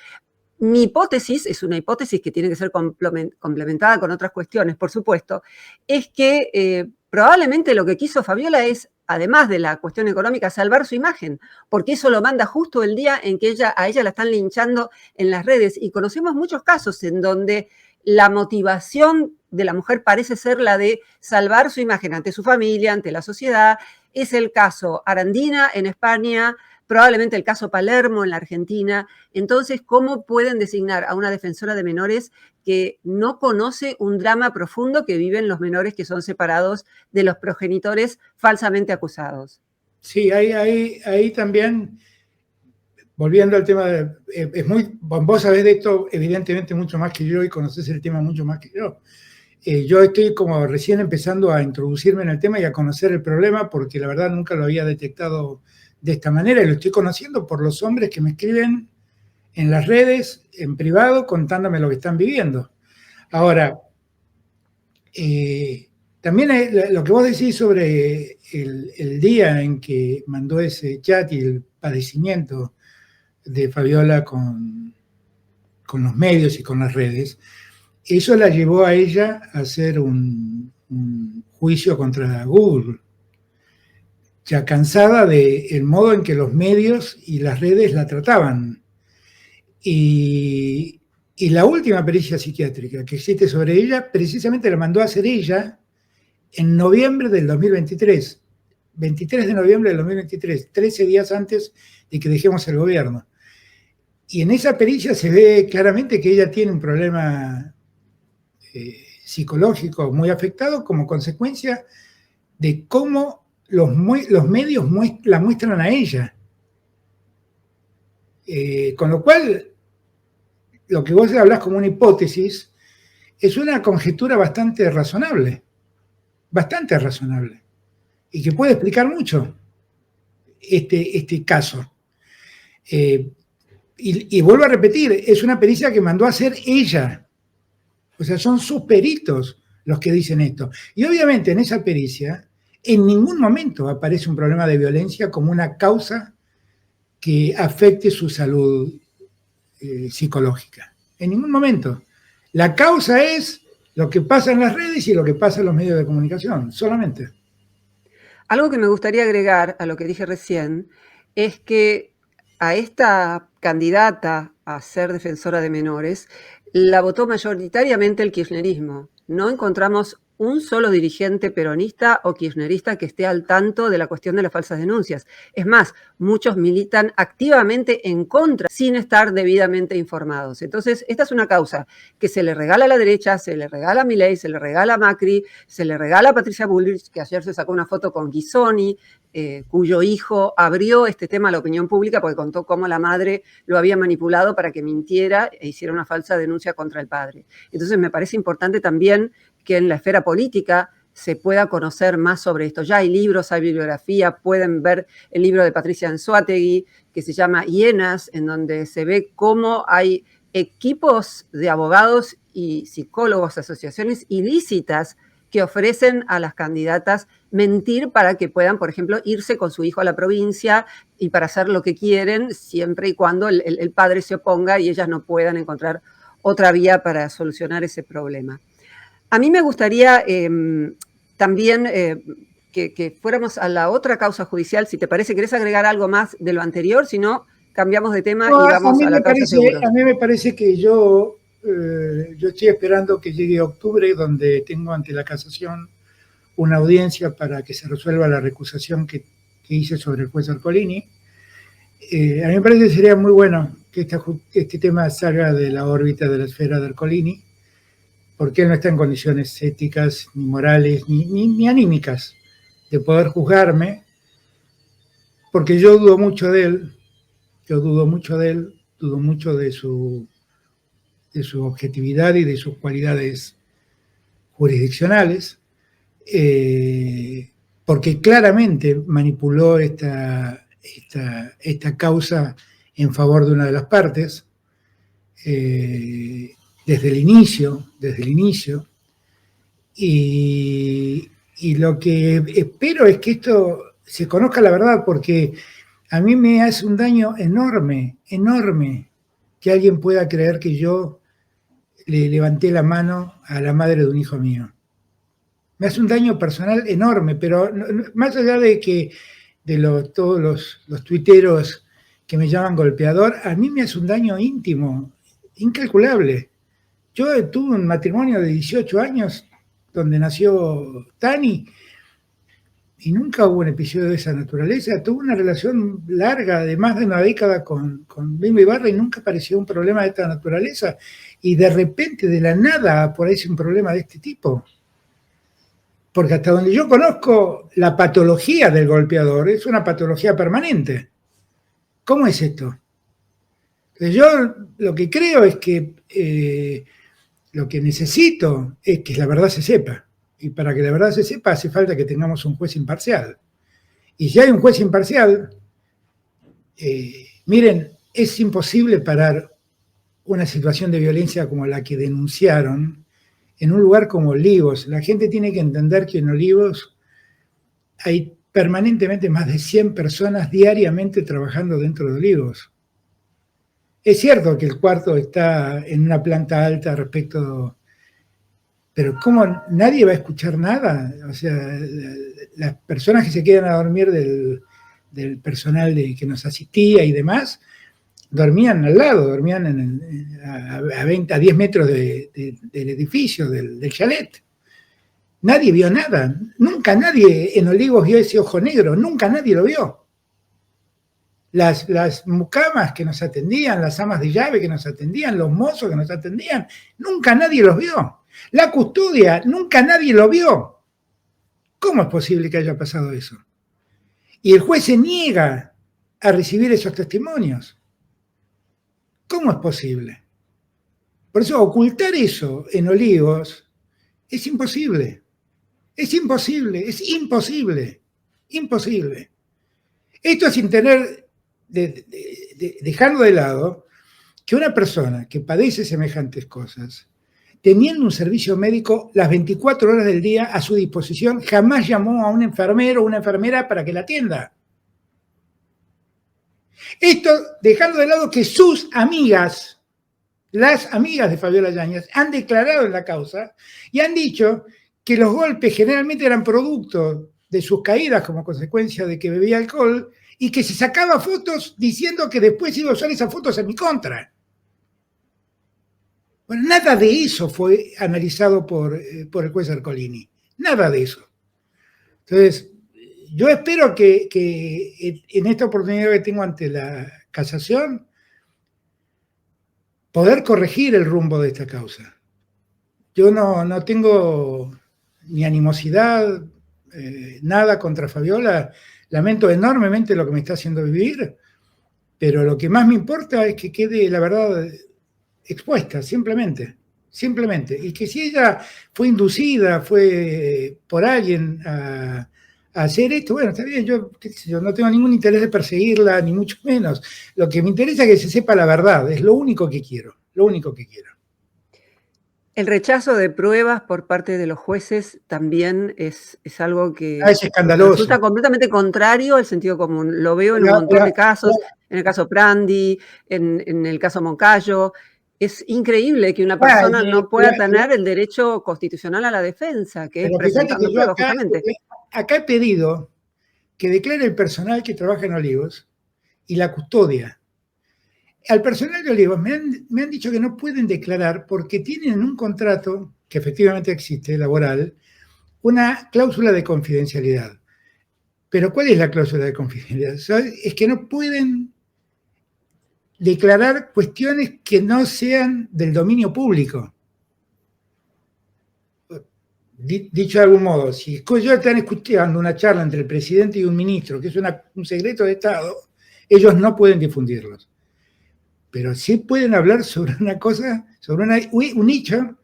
Mi hipótesis, es una hipótesis que tiene que ser complementada con otras cuestiones, por supuesto, es que probablemente lo que quiso Fabiola es, además de la cuestión económica, salvar su imagen, porque eso lo manda justo el día en que a ella la están linchando en las redes. Y conocemos muchos casos en donde la motivación de la mujer parece ser la de salvar su imagen ante su familia, ante la sociedad. Es el caso Arandina en España, probablemente el caso Palermo en la Argentina. Entonces, ¿cómo pueden designar a una defensora de menores que no conoce un drama profundo que viven los menores que son separados de los progenitores falsamente acusados? Sí, ahí también, volviendo al tema, vos sabés de esto evidentemente mucho más que yo y conocés el tema mucho más que yo. Yo estoy como recién empezando a introducirme en el tema y a conocer el problema porque la verdad nunca lo había detectado de esta manera y lo estoy conociendo por los hombres que me escriben en las redes, en privado, contándome lo que están viviendo. Ahora, también lo que vos decís sobre el día en que mandó ese chat y el padecimiento de Fabiola con los medios y con las redes, eso la llevó a ella a hacer un juicio contra Google, ya cansada del modo en que los medios y las redes la trataban. Y la última pericia psiquiátrica que existe sobre ella, precisamente la mandó a hacer ella en noviembre del 2023, 23 de noviembre del 2023, 13 días antes de que dejemos el gobierno. Y en esa pericia se ve claramente que ella tiene un problema psicológico muy afectado como consecuencia de cómo los medios la muestran a ella. Con lo cual, lo que vos hablás como una hipótesis es una conjetura bastante razonable, y que puede explicar mucho este caso. Y vuelvo a repetir, es una pericia que mandó a hacer ella. O sea, son sus peritos los que dicen esto. Y obviamente en esa pericia, en ningún momento aparece un problema de violencia como una causa que afecte su salud psicológica. En ningún momento. La causa es lo que pasa en las redes y lo que pasa en los medios de comunicación, solamente. Algo que me gustaría agregar a lo que dije recién es que a esta candidata a ser defensora de menores la votó mayoritariamente el kirchnerismo. No encontramos un solo dirigente peronista o kirchnerista que esté al tanto de la cuestión de las falsas denuncias. Es más, muchos militan activamente en contra sin estar debidamente informados. Entonces, esta es una causa que se le regala a la derecha, se le regala a Milei, se le regala a Macri, se le regala a Patricia Bullrich, que ayer se sacó una foto con Guisoni, cuyo hijo abrió este tema a la opinión pública porque contó cómo la madre lo había manipulado para que mintiera e hiciera una falsa denuncia contra el padre. Entonces me parece importante también que en la esfera política se pueda conocer más sobre esto. Ya hay libros, hay bibliografía, pueden ver el libro de Patricia Anzoátegui, que se llama Hienas, en donde se ve cómo hay equipos de abogados y psicólogos, asociaciones ilícitas que ofrecen a las candidatas mentir para que puedan, por ejemplo, irse con su hijo a la provincia y para hacer lo que quieren, siempre y cuando el padre se oponga y ellas no puedan encontrar otra vía para solucionar ese problema. A mí me gustaría también que fuéramos a la otra causa judicial. Si te parece, ¿querés agregar algo más de lo anterior? Si no, cambiamos de tema No, y vamos a la causa seguro. A mí me parece que yo estoy esperando que llegue octubre, donde tengo ante la casación una audiencia para que se resuelva la recusación que hice sobre el juez Ercolini. A mí me parece que sería muy bueno que este tema salga de la órbita de la esfera de Ercolini, porque él no está en condiciones éticas, ni morales, ni anímicas de poder juzgarme, porque yo dudo mucho de él, dudo mucho de su objetividad y de sus cualidades jurisdiccionales, porque claramente manipuló esta causa en favor de una de las partes, desde el inicio, y lo que espero es que esto se conozca la verdad, porque a mí me hace un daño enorme que alguien pueda creer que yo le levanté la mano a la madre de un hijo mío. Me hace un daño personal enorme, pero más allá de que todos los tuiteros que me llaman golpeador, a mí me hace un daño íntimo, incalculable. Yo tuve un matrimonio de 18 años donde nació Tani y nunca hubo un episodio de esa naturaleza. Tuve una relación larga de más de una década con Bimbo Ibarra y nunca apareció un problema de esta naturaleza. Y de repente, de la nada, aparece un problema de este tipo. Porque hasta donde yo conozco, la patología del golpeador es una patología permanente. ¿Cómo es esto? Entonces yo lo que creo es que lo que necesito es que la verdad se sepa. Y para que la verdad se sepa hace falta que tengamos un juez imparcial. Y si hay un juez imparcial, miren, es imposible parar una situación de violencia como la que denunciaron en un lugar como Olivos. La gente tiene que entender que en Olivos hay permanentemente más de 100 personas diariamente trabajando dentro de Olivos. Es cierto que el cuarto está en una planta alta respecto, pero ¿cómo nadie va a escuchar nada? O sea, las personas que se quedan a dormir del personal que nos asistía y demás, dormían al lado, dormían a 10 metros del edificio, del chalet. Nadie vio nada. Nunca nadie en Olivos vio ese ojo negro. Nunca nadie lo vio. Las mucamas que nos atendían, las amas de llave que nos atendían, los mozos que nos atendían, nunca nadie los vio. La custodia, nunca nadie lo vio. ¿Cómo es posible que haya pasado eso? Y el juez se niega a recibir esos testimonios. ¿Cómo es posible? Por eso ocultar eso en Olivos es imposible. Es imposible, es imposible, imposible. Esto sin tener, dejando de lado que una persona que padece semejantes cosas teniendo un servicio médico las 24 horas del día a su disposición, jamás llamó a un enfermero o una enfermera para que la atienda. Esto dejando de lado que sus amigas, las amigas de Fabiola Yáñez, han declarado en la causa y han dicho que los golpes generalmente eran producto de sus caídas como consecuencia de que bebía alcohol y que se sacaba fotos diciendo que después iba a usar esas fotos en mi contra. Bueno, nada de eso fue analizado por el juez Ercolini. Nada de eso. Entonces, yo espero que en esta oportunidad que tengo ante la casación, poder corregir el rumbo de esta causa. Yo no tengo ni animosidad, nada contra Fabiola. Lamento enormemente lo que me está haciendo vivir, pero lo que más me importa es que quede la verdad expuesta, simplemente. Y que si ella fue inducida, fue por alguien a hacer esto, bueno, está bien, yo no tengo ningún interés de perseguirla, ni mucho menos. Lo que me interesa es que se sepa la verdad, es lo único que quiero, El rechazo de pruebas por parte de los jueces también es algo que es escandaloso. Resulta completamente contrario al sentido común. Lo veo en un montón de casos, en el caso Prandi, en el caso Moncayo. Es increíble que una persona no pueda tener el derecho constitucional a la defensa, que es presentando pruebas, justamente. Acá he pedido que declare el personal que trabaja en Olivos y la custodia. Al personal de Olivos me han dicho que no pueden declarar porque tienen en un contrato, que efectivamente existe, laboral, una cláusula de confidencialidad. Pero ¿cuál es la cláusula de confidencialidad? Es que no pueden declarar cuestiones que no sean del dominio público. Dicho de algún modo, si ellos están escuchando una charla entre el presidente y un ministro, que es un secreto de Estado, ellos no pueden difundirlos. Pero sí pueden hablar sobre una cosa, sobre un hecho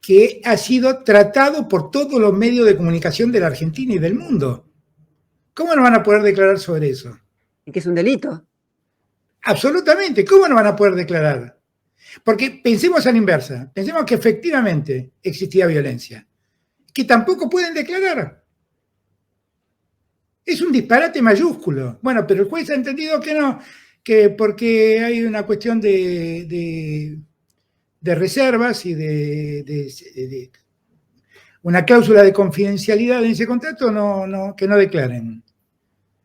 que ha sido tratado por todos los medios de comunicación de la Argentina y del mundo. ¿Cómo no van a poder declarar sobre eso? Y que es un delito. Absolutamente. ¿Cómo no van a poder declarar? Porque pensemos a la inversa. Pensemos que efectivamente existía violencia, que tampoco pueden declarar. Es un disparate mayúsculo. Bueno, pero el juez ha entendido que no, que porque hay una cuestión de reservas y de una cláusula de confidencialidad en ese contrato, que no declaren.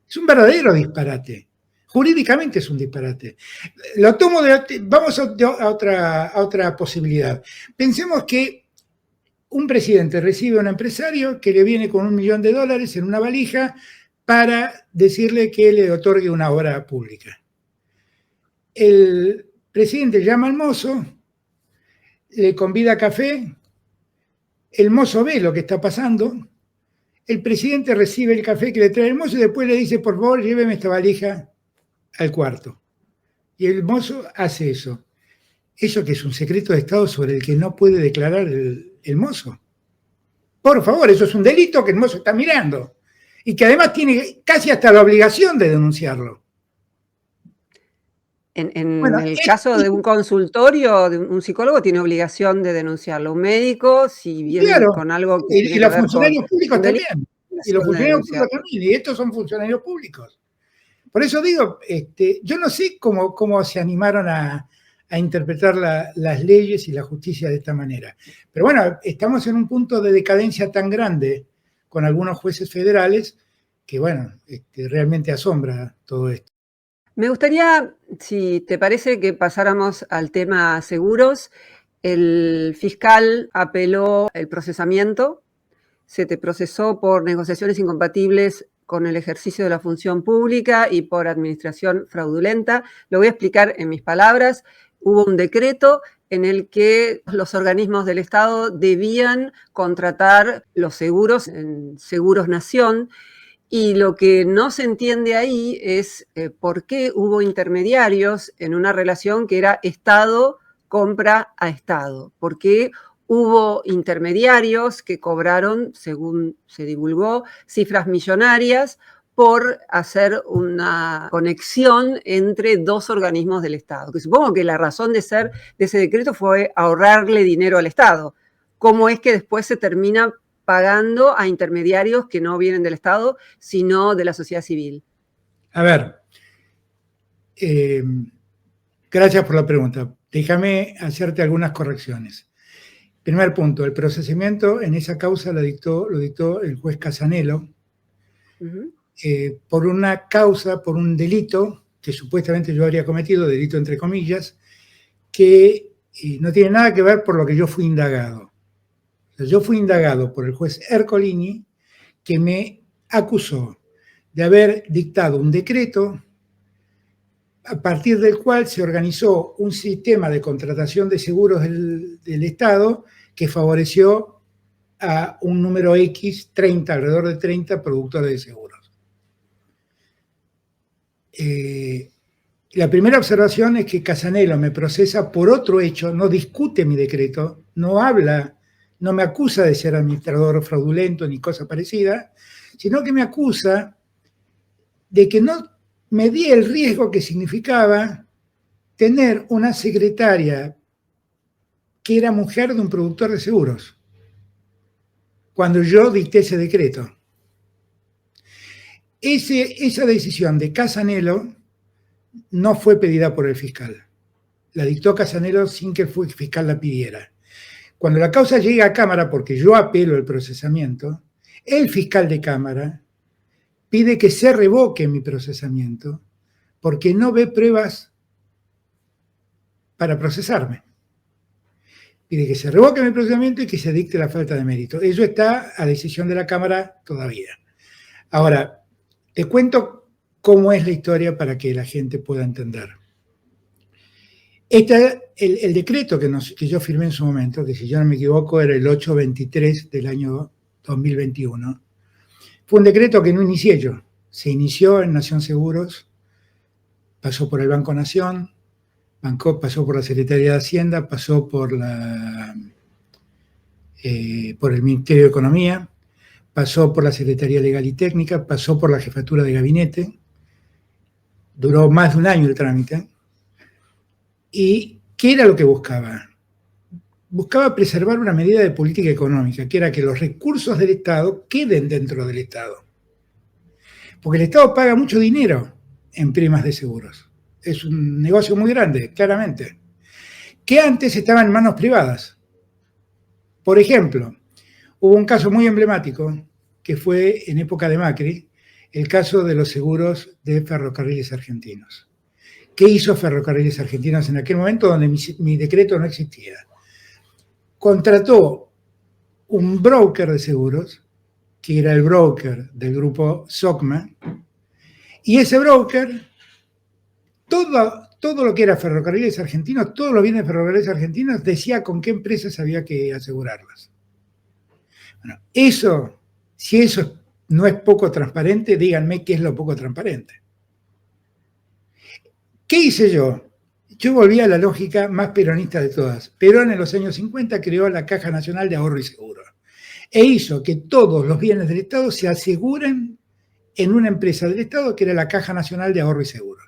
Es un verdadero disparate. Jurídicamente es un disparate. Lo tomo vamos a otra posibilidad. Pensemos que un presidente recibe a un empresario que le viene con $1 millón en una valija para decirle que le otorgue una obra pública. El presidente llama al mozo, le convida a café, el mozo ve lo que está pasando, el presidente recibe el café que le trae el mozo y después le dice, por favor, lléveme esta valija al cuarto. Y el mozo hace eso. Eso que es un secreto de Estado sobre el que no puede declarar el mozo. Por favor, eso es un delito que el mozo está mirando y que además tiene casi hasta la obligación de denunciarlo. En el caso de un consultorio, de un psicólogo, tiene obligación de denunciarlo. Un médico, si viene con algo que y los funcionarios públicos también. Y los funcionarios públicos también. Y estos son funcionarios públicos. Por eso digo, yo no sé cómo se animaron a interpretar las leyes y la justicia de esta manera. Pero bueno, estamos en un punto de decadencia tan grande con algunos jueces federales que, bueno, realmente asombra todo esto. Me gustaría, si te parece, que pasáramos al tema seguros. El fiscal apeló el procesamiento. Se te procesó por negociaciones incompatibles con el ejercicio de la función pública y por administración fraudulenta. Lo voy a explicar en mis palabras. Hubo un decreto en el que los organismos del Estado debían contratar los seguros en Seguros Nación. Y lo que no se entiende ahí es por qué hubo intermediarios en una relación que era Estado compra a Estado. ¿Por qué hubo intermediarios que cobraron, según se divulgó, cifras millonarias por hacer una conexión entre dos organismos del Estado, que supongo que la razón de ser de ese decreto fue ahorrarle dinero al Estado. ¿Cómo es que después se termina pagando a intermediarios que no vienen del Estado, sino de la sociedad civil? A ver, gracias por la pregunta. Déjame hacerte algunas correcciones. Primer punto, el procesamiento en esa causa lo dictó el juez Casanelo, por una causa, por un delito que supuestamente yo habría cometido, delito entre comillas, que no tiene nada que ver por lo que yo fui indagado. O sea, yo fui indagado por el juez Ercolini, que me acusó de haber dictado un decreto a partir del cual se organizó un sistema de contratación de seguros del Estado que favoreció a un número X, 30, alrededor de 30 productores de seguros. La primera observación es que Casanelo me procesa por otro hecho, no discute mi decreto, no habla, no me acusa de ser administrador fraudulento ni cosa parecida, sino que me acusa de que no me di el riesgo que significaba tener una secretaria que era mujer de un productor de seguros, cuando yo dicté ese decreto. Esa decisión de Casanelo no fue pedida por el fiscal. La dictó Casanelo sin que el fiscal la pidiera. Cuando la causa llega a Cámara, porque yo apelo el procesamiento, el fiscal de Cámara pide que se revoque mi procesamiento porque no ve pruebas para procesarme. Pide que se revoque mi procesamiento y que se dicte la falta de mérito. Eso está a decisión de la Cámara todavía. Ahora, te cuento cómo es la historia para que la gente pueda entender. El decreto que yo firmé en su momento, que si yo no me equivoco era el 823 del año 2021, fue un decreto que no inicié yo. Se inició en Nación Seguros, pasó por el Banco Nación, pasó por la Secretaría de Hacienda, pasó por el Ministerio de Economía, pasó por la Secretaría Legal y Técnica, pasó por la Jefatura de Gabinete, duró más de un año el trámite. ¿Y qué era lo que buscaba? Buscaba preservar una medida de política económica, que era que los recursos del Estado queden dentro del Estado. Porque el Estado paga mucho dinero en primas de seguros. Es un negocio muy grande, claramente, que antes estaba en manos privadas. Por ejemplo, hubo un caso muy emblemático que fue en época de Macri, el caso de los seguros de Ferrocarriles Argentinos. ¿Qué hizo Ferrocarriles Argentinos en aquel momento donde mi decreto no existía? Contrató un broker de seguros, que era el broker del grupo SOCMA, y ese broker, todo lo que era Ferrocarriles Argentinos, todos los bienes de Ferrocarriles Argentinos, decía con qué empresas había que asegurarlas. Bueno, si eso no es poco transparente, díganme qué es lo poco transparente. ¿Qué hice yo? Yo volví a la lógica más peronista de todas. Perón en los años 50 creó la Caja Nacional de Ahorro y Seguro e hizo que todos los bienes del Estado se aseguren en una empresa del Estado que era la Caja Nacional de Ahorro y Seguros.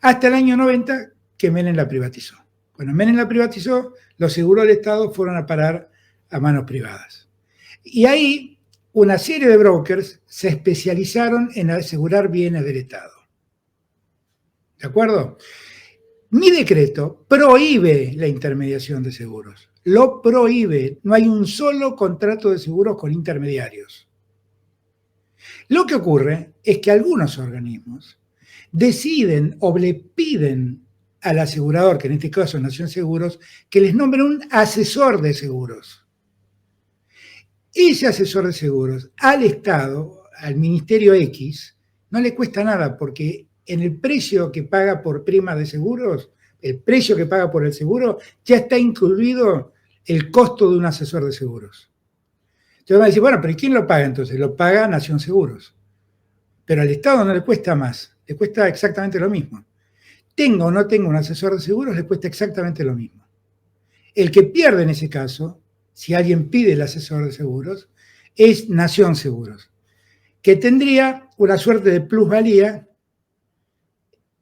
Hasta el año 90 que Menem la privatizó. Cuando Menem la privatizó, los seguros del Estado fueron a parar a manos privadas. Y ahí una serie de brokers se especializaron en asegurar bienes del Estado. ¿De acuerdo? Mi decreto prohíbe la intermediación de seguros. Lo prohíbe. No hay un solo contrato de seguros con intermediarios. Lo que ocurre es que algunos organismos deciden o le piden al asegurador, que en este caso es Nación Seguros, que les nombre un asesor de seguros. Ese asesor de seguros al Estado, al Ministerio X, no le cuesta nada porque en el precio que paga por prima de seguros, el precio que paga por el seguro, ya está incluido el costo de un asesor de seguros. Entonces van a decir, bueno, pero ¿quién lo paga entonces? Lo paga Nación Seguros. Pero al Estado no le cuesta más, le cuesta exactamente lo mismo. Tenga o no tenga un asesor de seguros, le cuesta exactamente lo mismo. El que pierde en ese caso, si alguien pide el asesor de seguros, es Nación Seguros. que tendría una suerte de plusvalía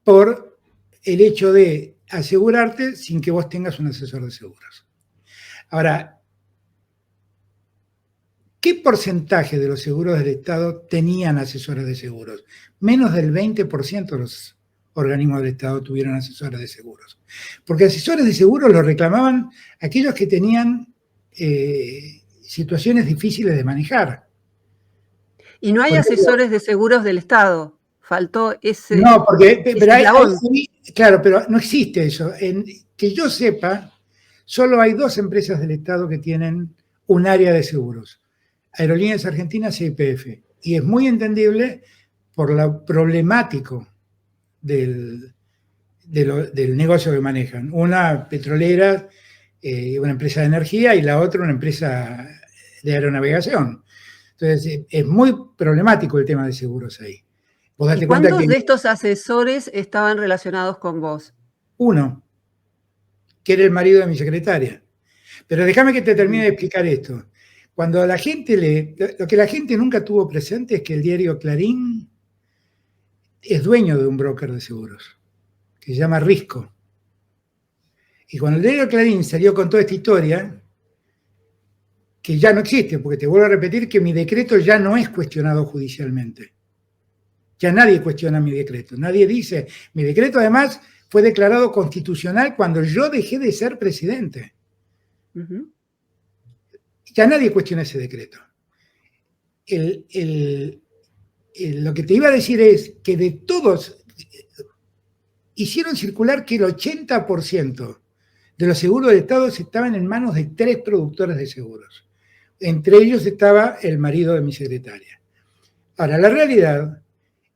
por el hecho de asegurarte sin que vos tengas un asesor de seguros. Ahora, ¿qué porcentaje de los seguros del Estado tenían asesores de seguros? Menos del 20% de los organismos del Estado tuvieron asesores de seguros. Porque asesores de seguros los reclamaban aquellos que tenían situaciones difíciles de manejar. Y no hay asesores de seguros del Estado. Faltó ese. No, porque pero claro, pero no existe eso. Que yo sepa, solo hay 2 empresas del Estado que tienen un área de seguros. Aerolíneas Argentinas y YPF. Y es muy entendible por lo problemático del negocio que manejan. Una petrolera, una empresa de energía, y la otra una empresa de aeronavegación. Entonces, es muy problemático el tema de seguros ahí. Vos date cuenta ¿cuántos de estos asesores estaban relacionados con vos? Uno, que era el marido de mi secretaria. Pero déjame que te termine de explicar esto. Cuando la gente lo que la gente nunca tuvo presente es que el diario Clarín es dueño de un broker de seguros, que se llama Risco. Y cuando el diario Clarín salió con toda esta historia, que ya no existe, porque te vuelvo a repetir que mi decreto ya no es cuestionado judicialmente. Ya nadie cuestiona mi decreto. Nadie dice, mi decreto además fue declarado constitucional cuando yo dejé de ser presidente. Ya nadie cuestiona ese decreto. Lo que te iba a decir es que de todos, hicieron circular que el 80% de los seguros del Estado estaban en manos de 3 productores de seguros. Entre ellos estaba el marido de mi secretaria. Ahora, la realidad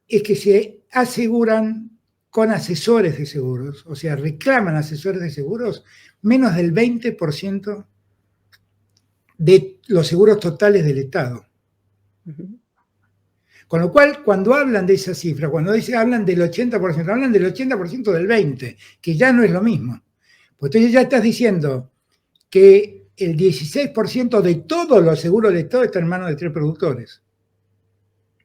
es que se aseguran con asesores de seguros, o sea, reclaman asesores de seguros menos del 20% de los seguros totales del Estado. Con lo cual, cuando hablan de esa cifra, cuando hablan del 80%, hablan del 80% del 20%, que ya no es lo mismo. Pues entonces ya estás diciendo que el 16% de todos los seguros del Estado están en manos de 3 productores,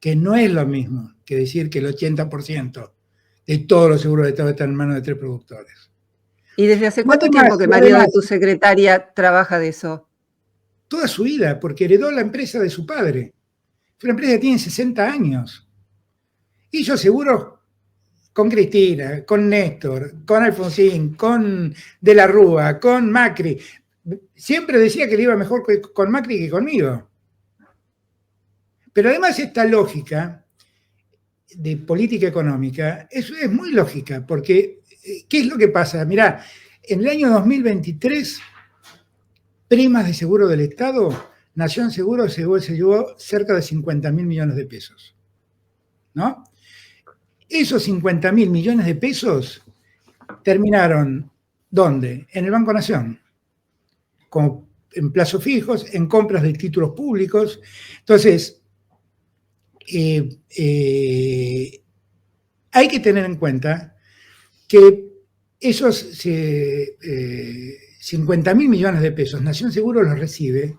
que no es lo mismo que decir que el 80% de todos los seguros del Estado están en manos de 3 productores. ¿Y desde hace cuánto tiempo que el marido de tu secretaria trabaja de eso? Toda su vida, porque heredó la empresa de su padre. Fue una empresa que tiene 60 años. Hizo seguros con Cristina, con Néstor, con Alfonsín, con De la Rúa, con Macri. Siempre decía que le iba mejor con Macri que conmigo. Pero además esta lógica de política económica es muy lógica, porque ¿qué es lo que pasa? Mirá, en el año 2023, primas de seguro del Estado, Nación Seguro se llevó cerca de 50.000 millones de pesos. ¿No? Esos 50.000 millones de pesos terminaron, ¿dónde? En el Banco Nación, como en plazos fijos, en compras de títulos públicos. Entonces, hay que tener en cuenta que esos 50.000 millones de pesos, Nación Seguro los recibe,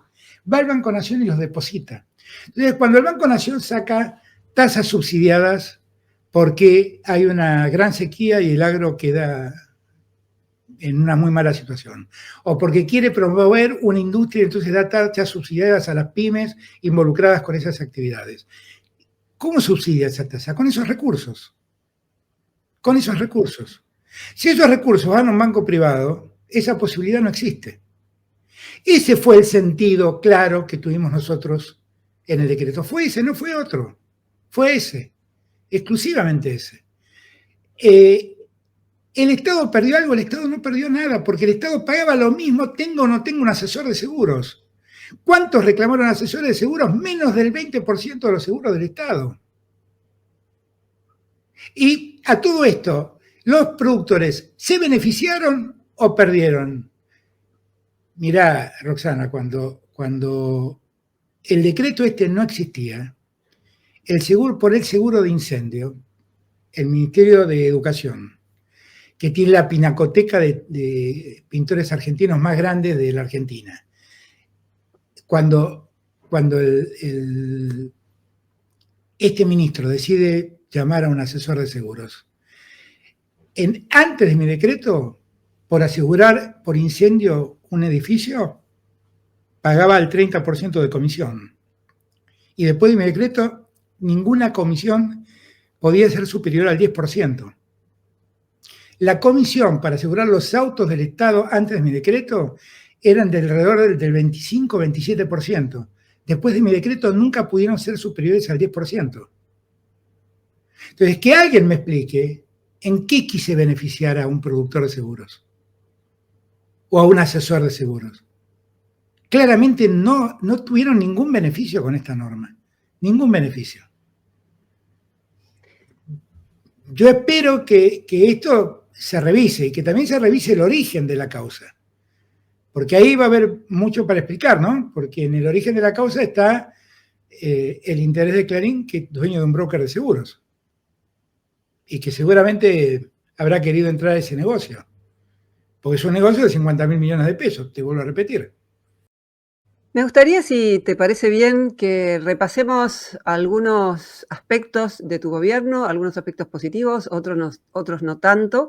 va al Banco Nación y los deposita. Entonces, cuando el Banco Nación saca tasas subsidiadas porque hay una gran sequía y el agro queda en una muy mala situación, o porque quiere promover una industria y entonces da tasas subsidiadas a las pymes involucradas con esas actividades. ¿Cómo subsidia esa tasa? Con esos recursos. Con esos recursos. Si esos recursos van a un banco privado, esa posibilidad no existe. Ese fue el sentido claro que tuvimos nosotros en el decreto. Fue ese, no fue otro. Fue ese. Exclusivamente ese. ¿El Estado perdió algo? El Estado no perdió nada, porque el Estado pagaba lo mismo, tengo o no tengo un asesor de seguros. ¿Cuántos reclamaron asesores de seguros? Menos del 20% de los seguros del Estado. Y a todo esto, los productores, ¿se beneficiaron o perdieron? Mirá, Roxana, cuando el decreto este no existía, por el seguro de incendio, el Ministerio de Educación, que tiene la pinacoteca de pintores argentinos más grandes de la Argentina, cuando este ministro decide llamar a un asesor de seguros. Antes de mi decreto, por asegurar por incendio un edificio, pagaba el 30% de comisión. Y después de mi decreto, ninguna comisión podía ser superior al 10%. La comisión para asegurar los autos del Estado antes de mi decreto eran de alrededor del 25-27%. Después de mi decreto nunca pudieron ser superiores al 10%. Entonces, que alguien me explique en qué quise beneficiar a un productor de seguros o a un asesor de seguros. Claramente no tuvieron ningún beneficio con esta norma. Ningún beneficio. Yo espero que esto se revise y que también se revise el origen de la causa. Porque ahí va a haber mucho para explicar, ¿no? Porque en el origen de la causa está el interés de Clarín, que es dueño de un broker de seguros. Y que seguramente habrá querido entrar a ese negocio. Porque es un negocio de 50.000 millones de pesos, te vuelvo a repetir. Me gustaría, si te parece bien, que repasemos algunos aspectos de tu gobierno, algunos aspectos positivos, otros no tanto.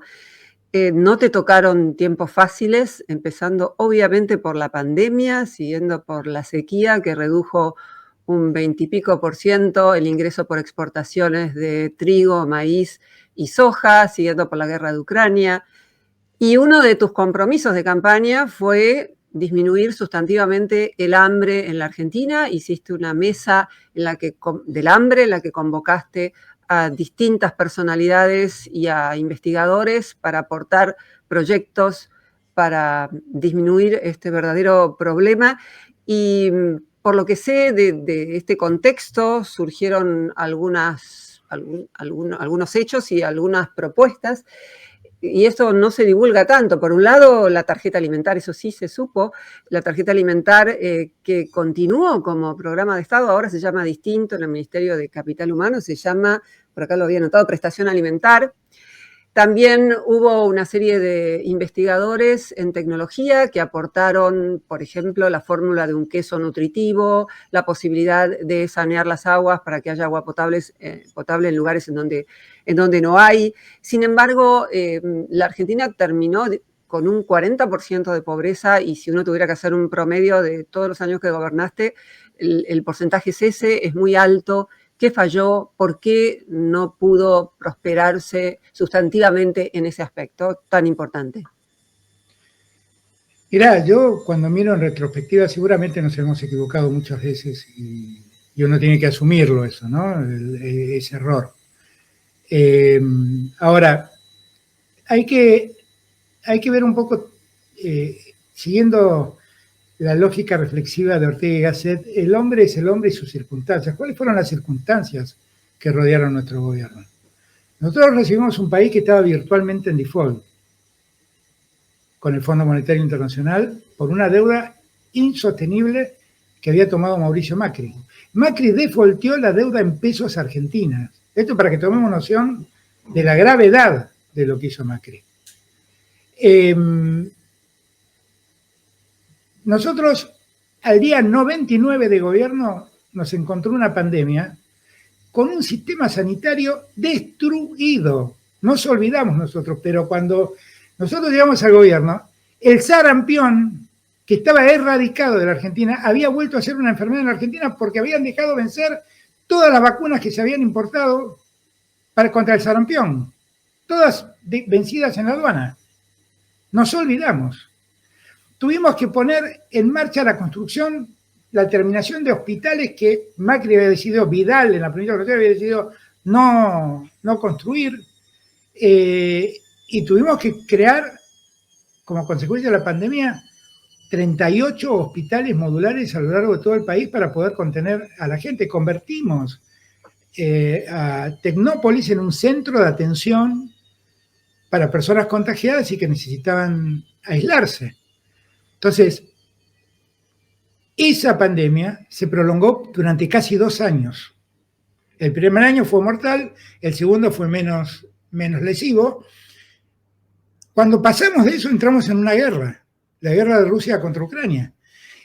No te tocaron tiempos fáciles, empezando obviamente por la pandemia, siguiendo por la sequía que redujo un 20 y pico % el ingreso por exportaciones de trigo, maíz y soja, siguiendo por la guerra de Ucrania. Y uno de tus compromisos de campaña fue disminuir sustantivamente el hambre en la Argentina. Hiciste una mesa del hambre en la que convocaste a distintas personalidades y a investigadores para aportar proyectos para disminuir este verdadero problema. Y por lo que sé de este contexto surgieron algunos hechos y algunas propuestas. Y esto no se divulga tanto. Por un lado, la tarjeta alimentar, eso sí se supo, la tarjeta alimentar que continuó como programa de Estado, ahora se llama distinto en el Ministerio de Capital Humano, se llama, por acá lo había anotado, prestación alimentar. También hubo una serie de investigadores en tecnología que aportaron, por ejemplo, la fórmula de un queso nutritivo, la posibilidad de sanear las aguas para que haya agua potable en lugares en donde no hay. Sin embargo, la Argentina terminó con un 40% de pobreza y si uno tuviera que hacer un promedio de todos los años que gobernaste, el porcentaje es ese, es muy alto. ¿Qué falló? ¿Por qué no pudo prosperarse sustantivamente en ese aspecto tan importante? Mirá, yo cuando miro en retrospectiva seguramente nos hemos equivocado muchas veces y uno tiene que asumirlo eso, ¿no? Ese error. Ahora, hay que ver un poco, siguiendo la lógica reflexiva de Ortega y Gasset, el hombre es el hombre y sus circunstancias. ¿Cuáles fueron las circunstancias que rodearon nuestro gobierno? Nosotros recibimos un país que estaba virtualmente en default con el Fondo Monetario Internacional por una deuda insostenible que había tomado Mauricio Macri. Macri defaulteó la deuda en pesos argentinas. Esto para que tomemos noción de la gravedad de lo que hizo Macri. Nosotros, al día 99 de gobierno, nos encontró una pandemia con un sistema sanitario destruido. Nos olvidamos nosotros, pero cuando nosotros llegamos al gobierno, el sarampión, que estaba erradicado de la Argentina, había vuelto a ser una enfermedad en la Argentina porque habían dejado vencer todas las vacunas que se habían importado contra el sarampión, todas vencidas en la aduana. Nos olvidamos. Tuvimos que poner en marcha la construcción, la terminación de hospitales que Macri había decidido, Vidal en la provincia de Buenos Aires había decidido no construir, y tuvimos que crear, como consecuencia de la pandemia, 38 hospitales modulares a lo largo de todo el país para poder contener a la gente. Convertimos a Tecnópolis en un centro de atención para personas contagiadas y que necesitaban aislarse. Entonces, esa pandemia se prolongó durante casi 2 años. El primer año fue mortal, el segundo fue menos lesivo. Cuando pasamos de eso, entramos en una guerra, la guerra de Rusia contra Ucrania.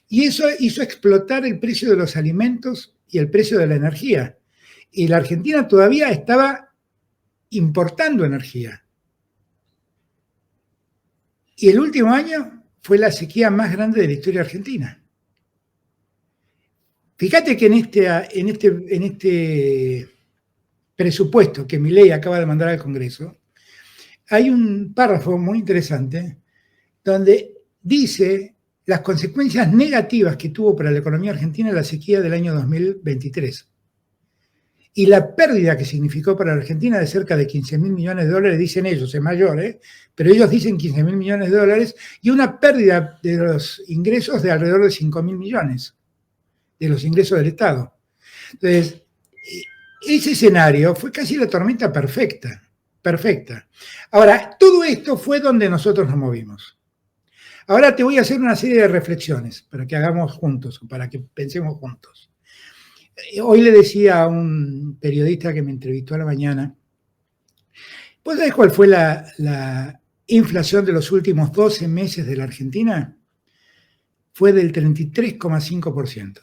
Y eso hizo explotar el precio de los alimentos y el precio de la energía. y la Argentina todavía estaba importando energía. Y el último año fue la sequía más grande de la historia argentina. Fíjate que en este presupuesto que Milei acaba de mandar al Congreso, hay un párrafo muy interesante donde dice las consecuencias negativas que tuvo para la economía argentina la sequía del año 2023. Y la pérdida que significó para la Argentina de cerca de 15.000 millones de dólares, dicen ellos, es mayor, pero ellos dicen 15.000 millones de dólares, y una pérdida de los ingresos de alrededor de 5.000 millones, de los ingresos del Estado. Entonces, ese escenario fue casi la tormenta perfecta. Ahora, todo esto fue donde nosotros nos movimos. Ahora te voy a hacer una serie de reflexiones para que hagamos juntos, o para que pensemos juntos. Hoy le decía a un periodista que me entrevistó a la mañana, ¿vos sabés cuál fue la inflación de los últimos 12 meses de la Argentina? Fue del 33,5%.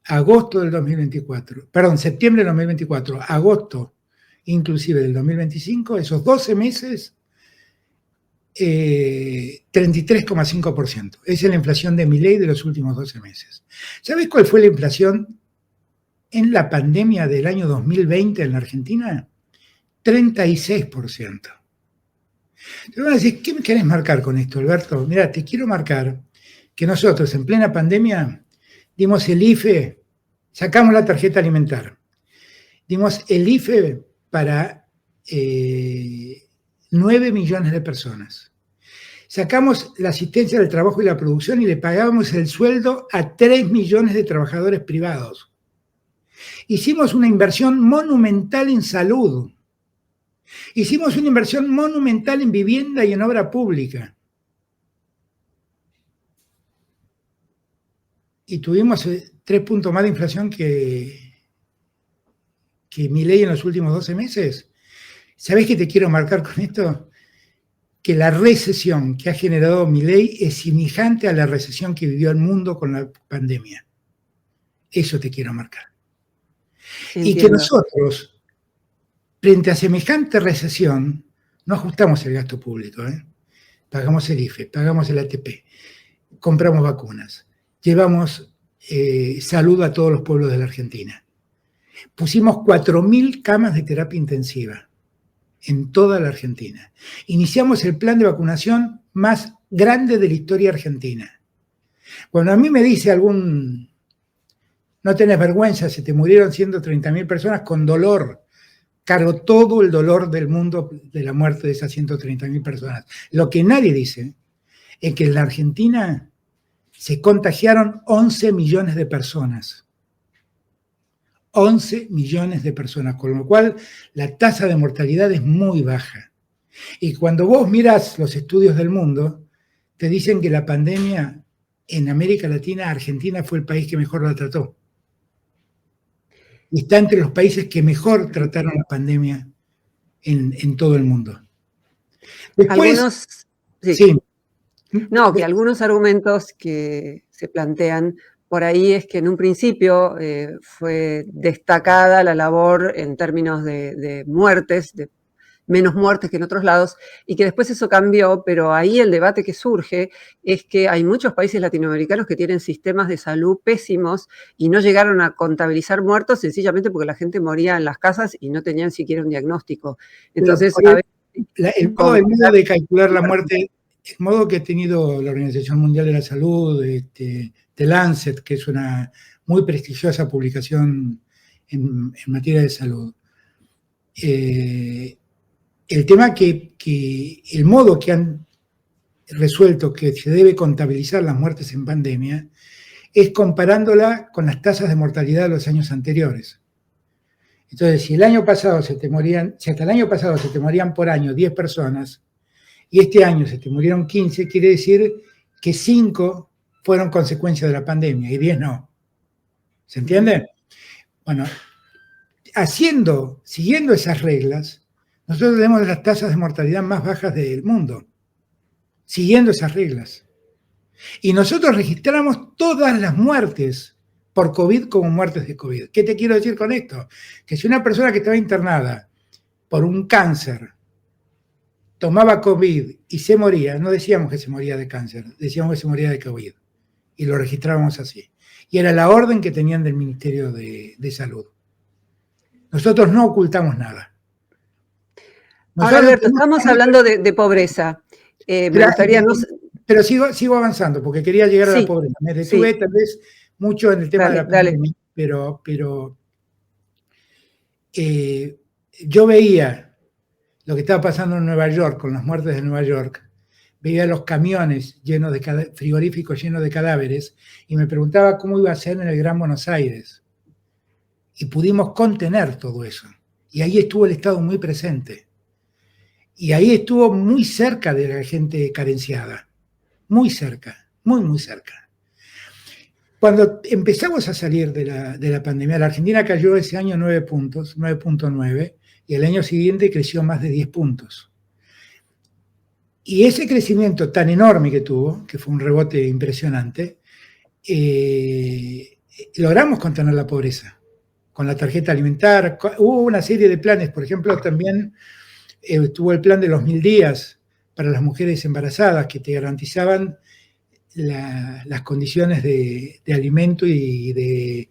Agosto del 2024, perdón, septiembre del 2024, agosto inclusive del 2025, esos 12 meses, 33,5%. Esa es la inflación de Milei de los últimos 12 meses. ¿Sabés cuál fue la inflación en la pandemia del año 2020 en la Argentina? 36%. Te van a decir, ¿qué me querés marcar con esto, Alberto? Mira, te quiero marcar que nosotros en plena pandemia dimos el IFE, sacamos la tarjeta alimentar, dimos el IFE para 9 millones de personas. Sacamos la asistencia del trabajo y la producción y le pagábamos el sueldo a 3 millones de trabajadores privados. Hicimos una inversión monumental en salud. Hicimos una inversión monumental en vivienda y en obra pública. Y tuvimos 3 puntos más de inflación que Milei en los últimos 12 meses. ¿Sabés qué te quiero marcar con esto? Que la recesión que ha generado Milei es semejante a la recesión que vivió el mundo con la pandemia. Eso te quiero marcar. Entiendo. Y que nosotros, frente a semejante recesión, no ajustamos el gasto público, pagamos el IFE, pagamos el ATP, compramos vacunas, llevamos salud a todos los pueblos de la Argentina. Pusimos 4.000 camas de terapia intensiva en toda la Argentina. Iniciamos el plan de vacunación más grande de la historia argentina. Cuando a mí me dice algún, no tenés vergüenza, se te murieron 130.000 personas con dolor, cargo todo el dolor del mundo de la muerte de esas 130.000 personas. Lo que nadie dice es que en la Argentina se contagiaron 11 millones de personas. 11 millones de personas, con lo cual la tasa de mortalidad es muy baja. Y cuando vos miras los estudios del mundo, te dicen que la pandemia en América Latina, Argentina fue el país que mejor la trató. Y está entre los países que mejor trataron la pandemia en todo el mundo. Después, sí. No, que algunos argumentos que se plantean por ahí es que en un principio fue destacada la labor en términos de muertes, de menos muertes que en otros lados, y que después eso cambió, pero ahí el debate que surge es que hay muchos países latinoamericanos que tienen sistemas de salud pésimos y no llegaron a contabilizar muertos sencillamente porque la gente moría en las casas y no tenían siquiera un diagnóstico. Entonces, el modo de calcular la muerte, el modo que ha tenido la Organización Mundial de la Salud, The Lancet, que es una muy prestigiosa publicación en materia de salud. El tema que el modo que han resuelto que se debe contabilizar las muertes en pandemia es comparándola con las tasas de mortalidad de los años anteriores. Entonces, si hasta el año pasado se te morían por año 10 personas y este año se te murieron 15, quiere decir que 5 fueron consecuencia de la pandemia y 10 no. ¿Se entiende? Bueno, siguiendo esas reglas, nosotros tenemos las tasas de mortalidad más bajas del mundo, siguiendo esas reglas. Y nosotros registramos todas las muertes por COVID como muertes de COVID. ¿Qué te quiero decir con esto? Que si una persona que estaba internada por un cáncer tomaba COVID y se moría, no decíamos que se moría de cáncer, decíamos que se moría de COVID. Y lo registrábamos así. Y era la orden que tenían del Ministerio de Salud. Nosotros no ocultamos nada. Ahora, Alberto, estamos hablando de pobreza. Me gustaría pero sigo avanzando, porque quería llegar a la pobreza. Me detuve tal vez mucho en el tema de la pandemia, pero yo veía lo que estaba pasando en Nueva York, con las muertes de Nueva York, veía los camiones llenos de frigoríficos llenos de cadáveres, y me preguntaba cómo iba a ser en el Gran Buenos Aires. Y pudimos contener todo eso. Y ahí estuvo el Estado muy presente. Y ahí estuvo muy cerca de la gente carenciada. Muy cerca, muy cerca. Cuando empezamos a salir de la pandemia, la Argentina cayó ese año 9 puntos, 9.9, y el año siguiente creció más de 10 puntos. Y ese crecimiento tan enorme que tuvo, que fue un rebote impresionante, logramos contener la pobreza. Con la tarjeta alimentar, hubo una serie de planes, por ejemplo, también estuvo el plan de los 1000 días para las mujeres embarazadas, que te garantizaban las condiciones de alimento y de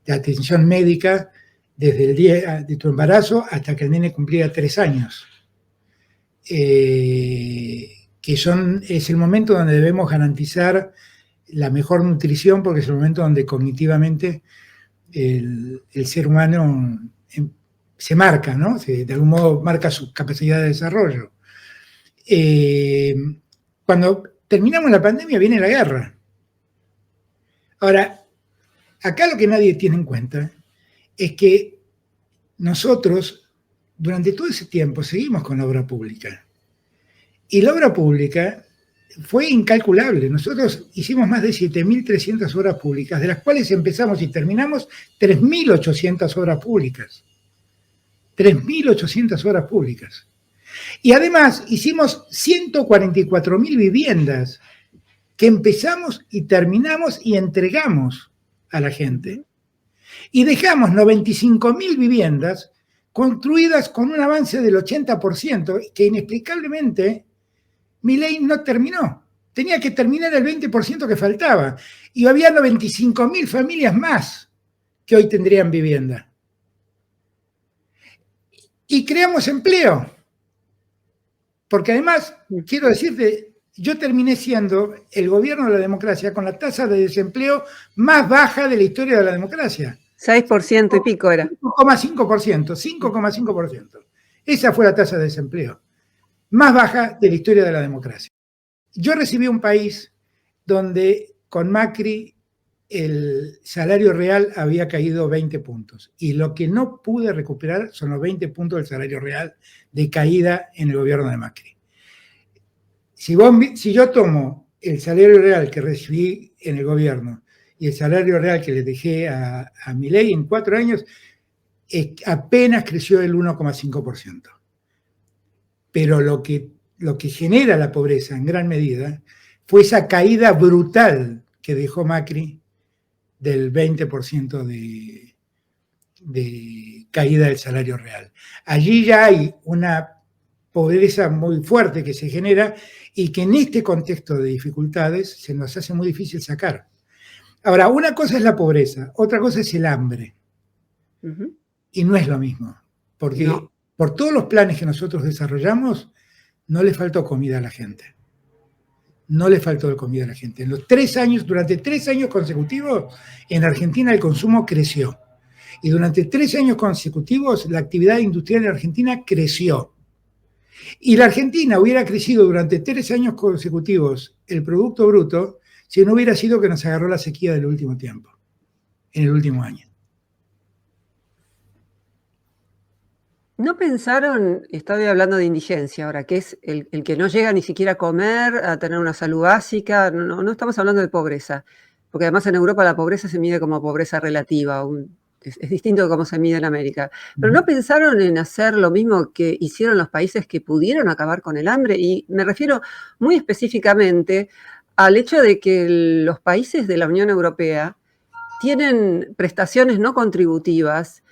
atención médica desde el día de tu embarazo hasta que el nene cumplía 3 años. Que es el momento donde debemos garantizar la mejor nutrición, porque es el momento donde cognitivamente el ser humano se marca, ¿no? De algún modo marca su capacidad de desarrollo. Cuando terminamos la pandemia viene la guerra. Ahora, acá lo que nadie tiene en cuenta es que nosotros durante todo ese tiempo seguimos con la obra pública. Y la obra pública fue incalculable. Nosotros hicimos más de 7.300 obras públicas, de las cuales empezamos y terminamos 3.800 obras públicas. 3.800 obras públicas. Y además hicimos 144.000 viviendas que empezamos y terminamos y entregamos a la gente. Y dejamos 95.000 viviendas construidas con un avance del 80%, que inexplicablemente Milei no terminó. Tenía que terminar el 20% que faltaba. Y había 95.000 familias más que hoy tendrían vivienda. Y creamos empleo. Porque además, quiero decirte, yo terminé siendo el gobierno de la democracia con la tasa de desempleo más baja de la historia de la democracia. 6% y pico era. 5,5%. Esa fue la tasa de desempleo más baja de la historia de la democracia. Yo recibí un país donde con Macri el salario real había caído 20 puntos. Y lo que no pude recuperar son los 20 puntos del salario real de caída en el gobierno de Macri. Si yo tomo el salario real que recibí en el gobierno y el salario real que le dejé a Milei en 4 años, apenas creció el 1,5%. Pero lo que genera la pobreza en gran medida fue esa caída brutal que dejó Macri del 20% de caída del salario real. Allí ya hay una pobreza muy fuerte que se genera y que en este contexto de dificultades se nos hace muy difícil sacar. Ahora, una cosa es la pobreza, otra cosa es el hambre. Y no es lo mismo, porque por todos los planes que nosotros desarrollamos, no le faltó comida a la gente. No le faltó comida a la gente. Durante 3 años consecutivos, en Argentina el consumo creció. Y durante 3 años consecutivos, la actividad industrial en Argentina creció. Y la Argentina hubiera crecido durante 3 años consecutivos el Producto Bruto si no hubiera sido que nos agarró la sequía del último tiempo, en el último año. ¿No pensaron, estoy hablando de indigencia ahora, que es el que no llega ni siquiera a comer, a tener una salud básica? No estamos hablando de pobreza, porque además en Europa la pobreza se mide como pobreza relativa, es distinto de cómo se mide en América. Pero ¿no pensaron en hacer lo mismo que hicieron los países que pudieron acabar con el hambre? Y me refiero muy específicamente al hecho de que los países de la Unión Europea tienen prestaciones no contributivas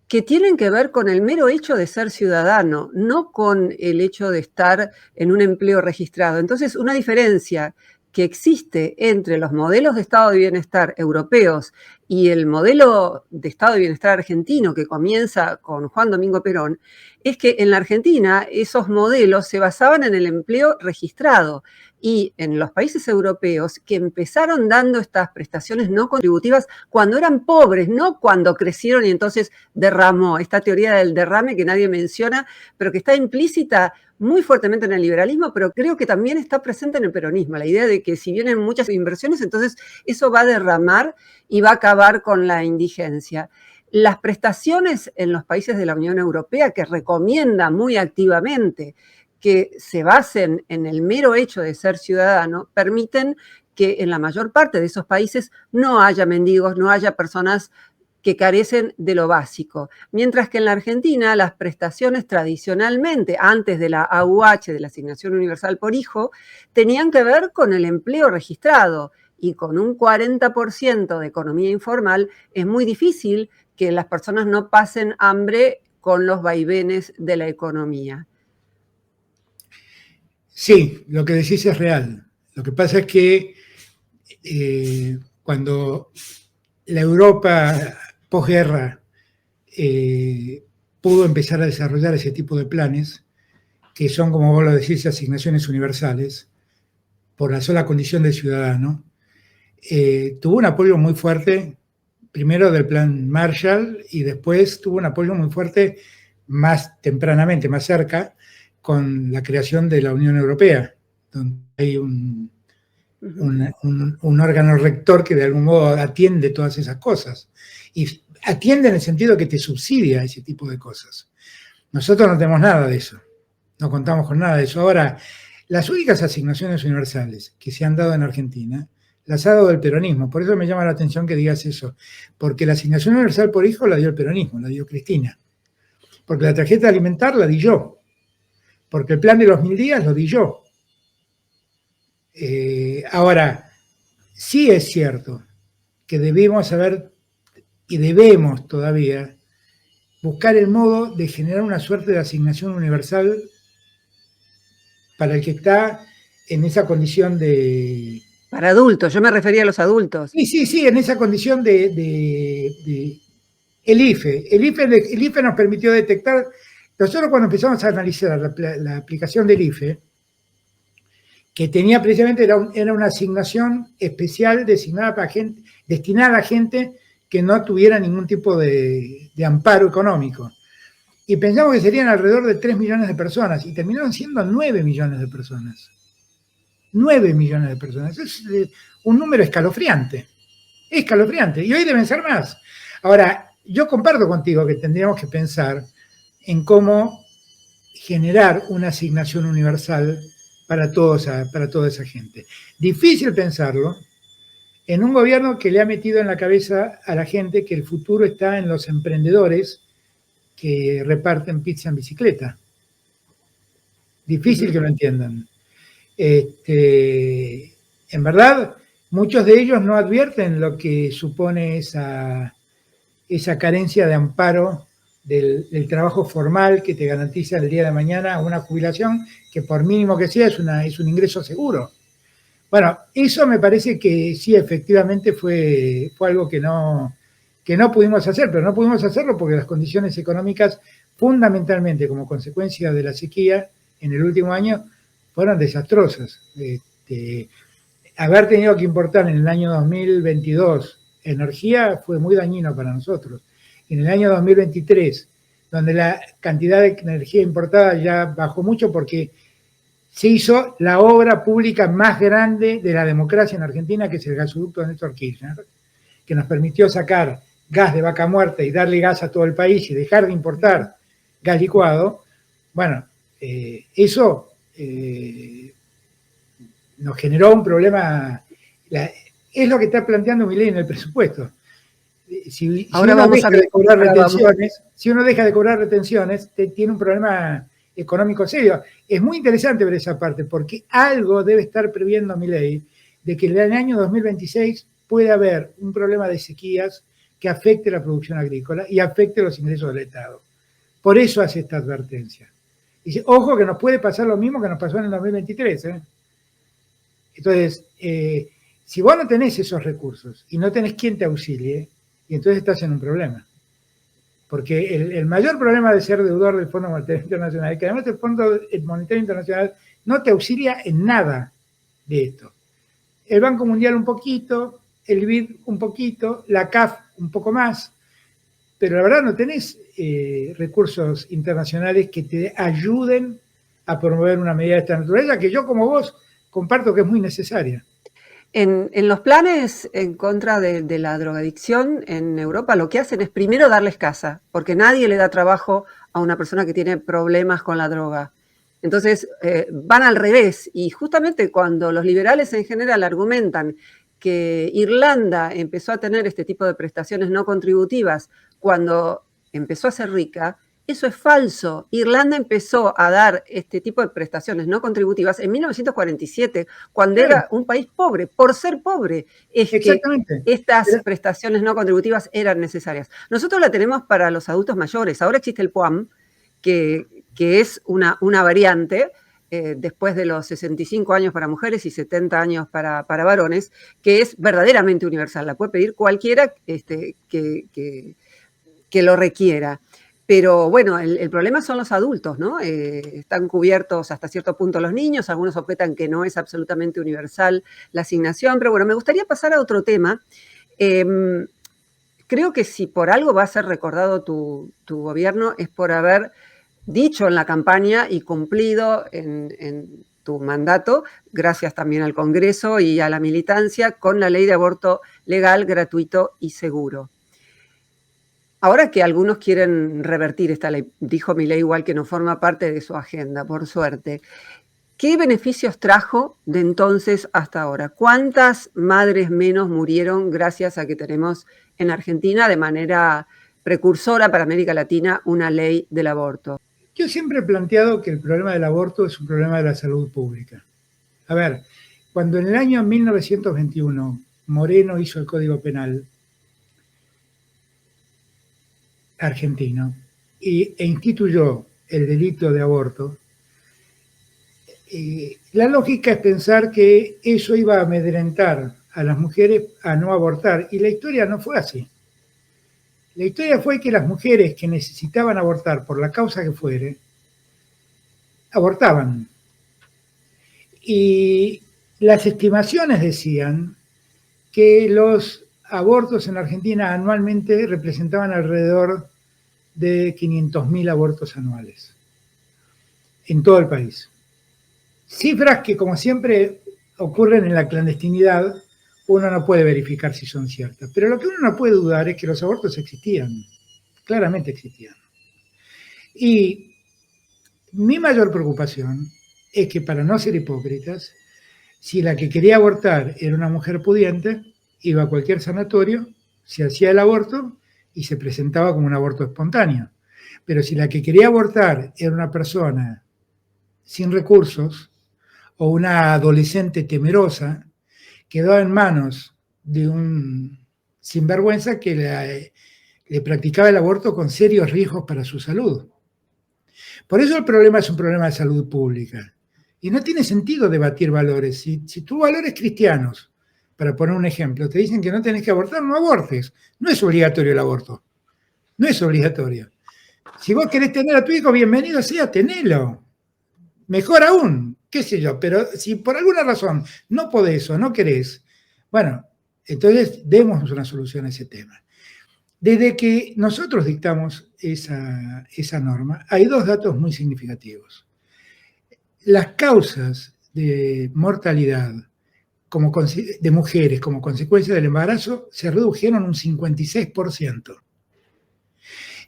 que tienen que ver con el mero hecho de ser ciudadano, no con el hecho de estar en un empleo registrado. Entonces, una diferencia que existe entre los modelos de estado de bienestar europeos y el modelo de estado de bienestar argentino que comienza con Juan Domingo Perón, es que en la Argentina esos modelos se basaban en el empleo registrado y en los países europeos que empezaron dando estas prestaciones no contributivas cuando eran pobres, no cuando crecieron y entonces derramó, esta teoría del derrame que nadie menciona, pero que está implícita muy fuertemente en el liberalismo, pero creo que también está presente en el peronismo, la idea de que si vienen muchas inversiones, entonces eso va a derramar y va a acabar con la indigencia. Las prestaciones en los países de la Unión Europea, que recomienda muy activamente que se basen en el mero hecho de ser ciudadano, permiten que en la mayor parte de esos países no haya mendigos, no haya personas que carecen de lo básico. Mientras que en la Argentina las prestaciones tradicionalmente, antes de la AUH, de la Asignación Universal por Hijo, tenían que ver con el empleo registrado y con un 40% de economía informal es muy difícil que las personas no pasen hambre con los vaivenes de la economía. Sí, lo que decís es real. Lo que pasa es que cuando la Europa posguerra pudo empezar a desarrollar ese tipo de planes, que son, como vos lo decís, asignaciones universales, por la sola condición de ciudadano, tuvo un apoyo muy fuerte, primero del plan Marshall, y después tuvo un apoyo muy fuerte más tempranamente, más cerca, con la creación de la Unión Europea, donde hay un órgano rector que de algún modo atiende todas esas cosas. Y atiende en el sentido que te subsidia ese tipo de cosas. Nosotros no tenemos nada de eso. No contamos con nada de eso. Ahora, las únicas asignaciones universales que se han dado en Argentina las ha dado el peronismo. Por eso me llama la atención que digas eso. Porque la asignación universal por hijo la dio el peronismo, la dio Cristina. Porque la tarjeta alimentar la di yo. Porque el plan de los 1000 días lo di yo. Ahora, sí es cierto que debemos saber y debemos todavía buscar el modo de generar una suerte de asignación universal para el que está en esa condición de... Para adultos, yo me refería a los adultos. Sí, en esa condición de el IFE. El IFE nos permitió detectar, nosotros cuando empezamos a analizar la aplicación del IFE, que tenía precisamente, era una asignación especial destinada a gente que no tuviera ningún tipo de amparo económico. Y pensamos que serían alrededor de 3 millones de personas, y terminaron siendo 9 millones de personas. 9 millones de personas. Es un número escalofriante. Escalofriante. Y hoy deben ser más. Ahora, yo comparto contigo que tendríamos que pensar en cómo generar una asignación universal para toda esa gente. Difícil pensarlo en un gobierno que le ha metido en la cabeza a la gente que el futuro está en los emprendedores que reparten pizza en bicicleta. Difícil que lo entiendan. En verdad, muchos de ellos no advierten lo que supone esa carencia de amparo del trabajo formal que te garantiza el día de mañana una jubilación que por mínimo que sea es un ingreso seguro. Bueno, eso me parece que sí, efectivamente fue algo que no pudimos hacer, pero no pudimos hacerlo porque las condiciones económicas, fundamentalmente como consecuencia de la sequía en el último año, fueron desastrosas. Haber tenido que importar en el año 2022 energía fue muy dañino para nosotros. En el año 2023, donde la cantidad de energía importada ya bajó mucho porque se hizo la obra pública más grande de la democracia en Argentina, que es el gasoducto de Néstor Kirchner, que nos permitió sacar gas de vaca muerta y darle gas a todo el país y dejar de importar gas licuado. Bueno, eso nos generó un problema. Es lo que está planteando Milei en el presupuesto. Si uno deja de cobrar retenciones, tiene un problema económico serio. Es muy interesante ver esa parte, porque algo debe estar previendo Milei de que en el año 2026 puede haber un problema de sequías que afecte la producción agrícola y afecte los ingresos del Estado. Por eso hace esta advertencia. Dice, ojo que nos puede pasar lo mismo que nos pasó en el 2023. Entonces, si vos no tenés esos recursos y no tenés quien te auxilie, y entonces estás en un problema. Porque el mayor problema de ser deudor del Fondo Monetario Internacional es que además el Fondo Monetario Internacional no te auxilia en nada de esto. El Banco Mundial un poquito, el BID un poquito, la CAF un poco más, pero la verdad no tenés recursos internacionales que te ayuden a promover una medida de esta naturaleza, que yo como vos comparto que es muy necesaria. En los planes en contra de la drogadicción en Europa lo que hacen es primero darles casa, porque nadie le da trabajo a una persona que tiene problemas con la droga. Entonces van al revés, y justamente cuando los liberales en general argumentan que Irlanda empezó a tener este tipo de prestaciones no contributivas cuando empezó a ser rica, eso es falso. Irlanda empezó a dar este tipo de prestaciones no contributivas en 1947, cuando era un país pobre. Por ser pobre es que estas prestaciones no contributivas eran necesarias. Nosotros la tenemos para los adultos mayores. Ahora existe el POAM, que es una variante, después de los 65 años para mujeres y 70 años para varones, que es verdaderamente universal. La puede pedir cualquiera que lo requiera. Pero bueno, el problema son los adultos, ¿no? Están cubiertos hasta cierto punto los niños, algunos objetan que no es absolutamente universal la asignación, pero bueno, me gustaría pasar a otro tema. Creo que si por algo va a ser recordado tu gobierno es por haber dicho en la campaña y cumplido en tu mandato, gracias también al Congreso y a la militancia, con la ley de aborto legal, gratuito y seguro. Ahora que algunos quieren revertir esta ley, dijo Milei igual que no forma parte de su agenda, por suerte. ¿Qué beneficios trajo de entonces hasta ahora? ¿Cuántas madres menos murieron gracias a que tenemos en Argentina de manera precursora para América Latina una ley del aborto? Yo siempre he planteado que el problema del aborto es un problema de la salud pública. A ver, cuando en el año 1921 Moreno hizo el Código Penal argentino e instituyó el delito de aborto, la lógica es pensar que eso iba a amedrentar a las mujeres a no abortar, y la historia no fue así. La historia fue que las mujeres que necesitaban abortar por la causa que fuere, abortaban. Y las estimaciones decían que los abortos en Argentina anualmente representaban alrededor de 500.000 abortos anuales en todo el país. Cifras que, como siempre, ocurren en la clandestinidad, uno no puede verificar si son ciertas. Pero lo que uno no puede dudar es que los abortos existían, claramente existían. Y mi mayor preocupación es que, para no ser hipócritas, si la que quería abortar era una mujer pudiente, iba a cualquier sanatorio, se hacía el aborto y se presentaba como un aborto espontáneo. Pero si la que quería abortar era una persona sin recursos o una adolescente temerosa, quedó en manos de un sinvergüenza que le practicaba el aborto con serios riesgos para su salud. Por eso el problema es un problema de salud pública. Y no tiene sentido debatir valores. Si tus valores cristianos, para poner un ejemplo, te dicen que no tenés que abortar, no abortes. No es obligatorio el aborto. No es obligatorio. Si vos querés tener a tu hijo, bienvenido sea, tenelo. Mejor aún, qué sé yo. Pero si por alguna razón no podés o no querés, bueno, entonces demos una solución a ese tema. Desde que nosotros dictamos esa norma, hay dos datos muy significativos. Las causas de mortalidad de mujeres como consecuencia del embarazo se redujeron un 56%.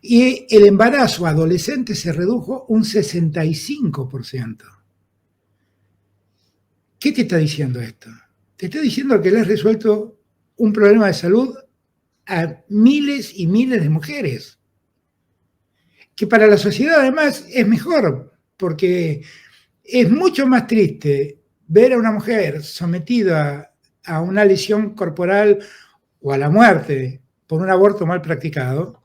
Y el embarazo adolescente se redujo un 65%. ¿Qué te está diciendo esto? Te está diciendo que le has resuelto un problema de salud a miles y miles de mujeres. Que para la sociedad además es mejor, porque es mucho más triste ver a una mujer sometida a una lesión corporal o a la muerte por un aborto mal practicado,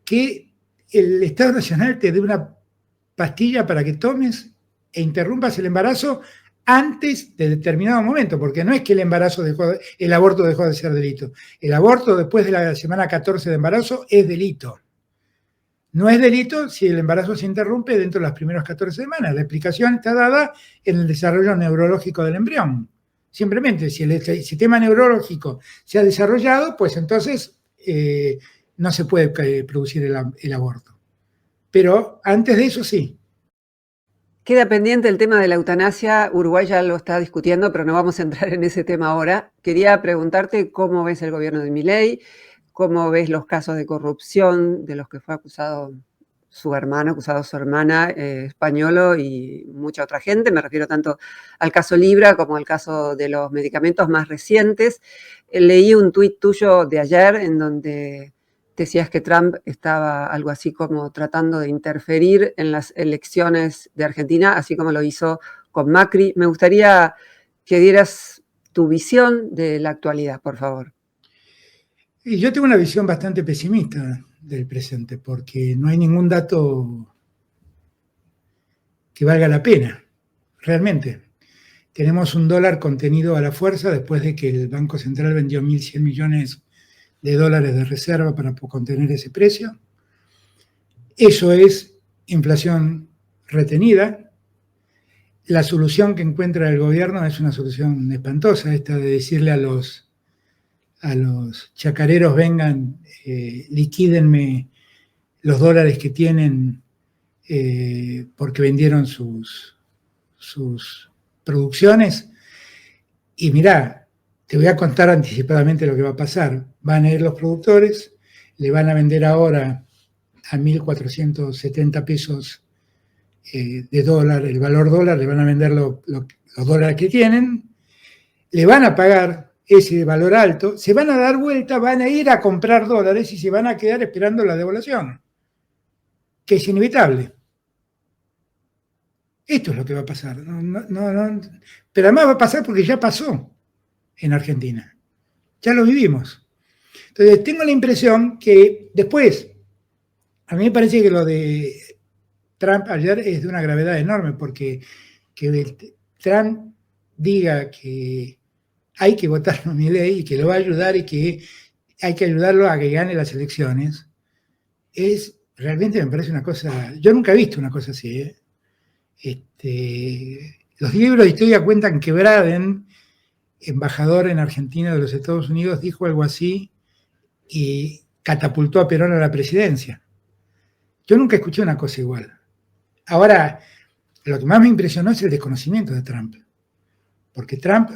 que el Estado Nacional te dé una pastilla para que tomes e interrumpas el embarazo antes de determinado momento, porque no es que el aborto dejó de ser delito. El aborto después de la semana 14 de embarazo es delito. No es delito si el embarazo se interrumpe dentro de las primeras 14 semanas. La explicación está dada en el desarrollo neurológico del embrión. Simplemente, si el sistema neurológico se ha desarrollado, pues entonces no se puede producir el aborto. Pero antes de eso sí. Queda pendiente el tema de la eutanasia. Uruguay ya lo está discutiendo, pero no vamos a entrar en ese tema ahora. Quería preguntarte cómo ves el gobierno de Milei, cómo ves los casos de corrupción de los que fue acusado su hermana, Españolo y mucha otra gente. Me refiero tanto al caso Libra como al caso de los medicamentos más recientes. Leí un tuit tuyo de ayer en donde decías que Trump estaba algo así como tratando de interferir en las elecciones de Argentina, así como lo hizo con Macri. Me gustaría que dieras tu visión de la actualidad, por favor. Y yo tengo una visión bastante pesimista del presente, porque no hay ningún dato que valga la pena, realmente. Tenemos un dólar contenido a la fuerza después de que el Banco Central vendió 1.100 millones de dólares de reserva para contener ese precio. Eso es inflación retenida. La solución que encuentra el gobierno es una solución espantosa, esta de decirle a los chacareros: vengan, liquídenme los dólares que tienen porque vendieron sus producciones. Y mirá, te voy a contar anticipadamente lo que va a pasar. Van a ir los productores, le van a vender ahora a 1.470 pesos de dólar, el valor dólar, le van a vender los dólares que tienen, le van a pagar ese valor alto, se van a dar vuelta, van a ir a comprar dólares y se van a quedar esperando la devaluación, que es inevitable. Esto es lo que va a pasar. Pero además va a pasar porque ya pasó en Argentina. Ya lo vivimos. Entonces, tengo la impresión que después, a mí me parece que lo de Trump ayer es de una gravedad enorme, porque que Trump diga que hay que votar a Milei y que lo va a ayudar y que hay que ayudarlo a que gane las elecciones, realmente me parece una cosa. Yo nunca he visto una cosa así. Los libros de historia cuentan que Braden, embajador en Argentina de los Estados Unidos, dijo algo así y catapultó a Perón a la presidencia. Yo nunca escuché una cosa igual. Ahora, lo que más me impresionó es el desconocimiento de Trump, porque Trump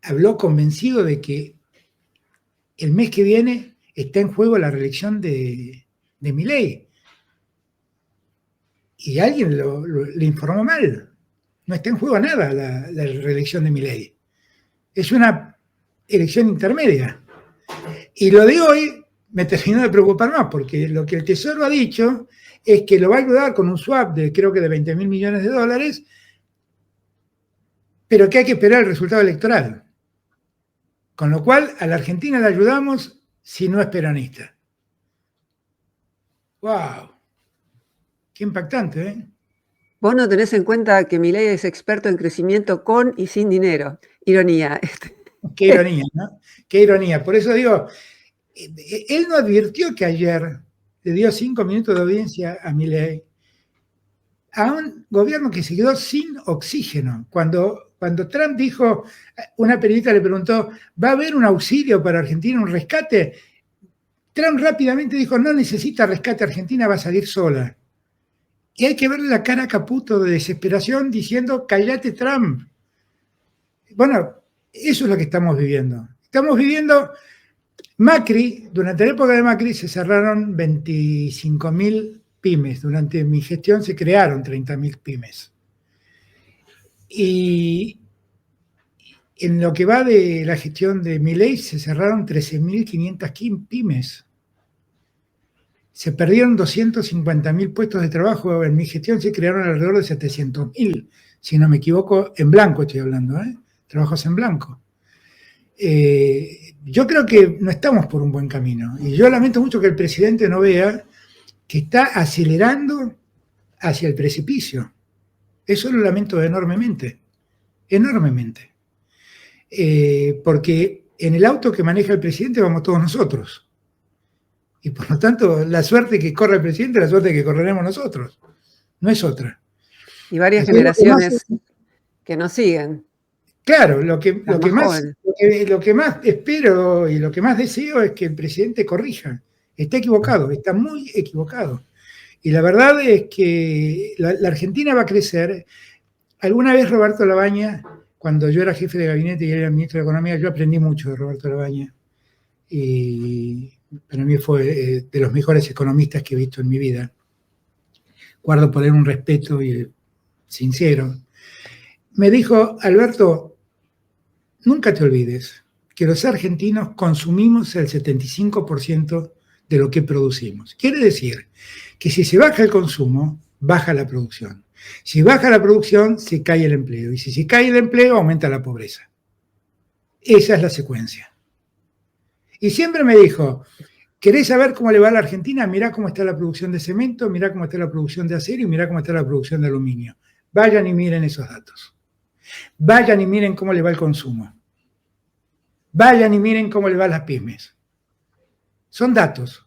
habló convencido de que el mes que viene está en juego la reelección de Milei. Y alguien le informó mal. No está en juego nada la reelección de Milei. Es una elección intermedia. Y lo de hoy me terminó de preocupar más, porque lo que el Tesoro ha dicho es que lo va a ayudar con un swap de creo que de 20.000 millones de dólares, pero que hay que esperar el resultado electoral. Con lo cual, a la Argentina la ayudamos si no es peronista. ¡Wow! Qué impactante, ¿eh? Vos no tenés en cuenta que Milei es experto en crecimiento con y sin dinero. Ironía. Qué ironía, ¿no? Qué ironía. Por eso digo, él no advirtió que ayer le dio 5 minutos de audiencia a Milei, a un gobierno que se quedó sin oxígeno. Cuando Trump dijo, una periodista le preguntó, ¿va a haber un auxilio para Argentina, un rescate? Trump rápidamente dijo, no necesita rescate, Argentina va a salir sola. Y hay que verle la cara a Caputo de desesperación diciendo, cállate, Trump. Bueno, eso es lo que estamos viviendo. Estamos viviendo Macri. Durante la época de Macri se cerraron 25.000 pymes. Durante mi gestión se crearon 30.000 pymes. Y en lo que va de la gestión de Milei se cerraron 13.500 pymes. Se perdieron 250.000 puestos de trabajo. En mi gestión se crearon alrededor de 700.000, si no me equivoco, en blanco estoy hablando, trabajos en blanco. Yo creo que no estamos por un buen camino. Y yo lamento mucho que el presidente no vea que está acelerando hacia el precipicio. Eso lo lamento enormemente, enormemente. Porque en el auto que maneja el presidente vamos todos nosotros. Y por lo tanto, la suerte que corre el presidente es la suerte que correremos nosotros. No es otra. Y varias generaciones que nos siguen. Claro, lo que más espero y lo que más deseo es que el presidente corrija. Está equivocado, está muy equivocado. Y la verdad es que la Argentina va a crecer. Alguna vez Roberto Labaña, cuando yo era jefe de gabinete y él era ministro de Economía, yo aprendí mucho de Roberto Labaña. Y para mí fue de los mejores economistas que he visto en mi vida. Guardo por él un respeto sincero. Me dijo, Alberto, nunca te olvides que los argentinos consumimos el 75% de lo que producimos. Quiere decir que si se baja el consumo, baja la producción. Si baja la producción, se cae el empleo. Y si se cae el empleo, aumenta la pobreza. Esa es la secuencia. Y siempre me dijo, ¿querés saber cómo le va a la Argentina? Mirá cómo está la producción de cemento, mirá cómo está la producción de acero y mirá cómo está la producción de aluminio. Vayan y miren esos datos. Vayan y miren cómo le va el consumo. Vayan y miren cómo le va a las pymes. Son datos,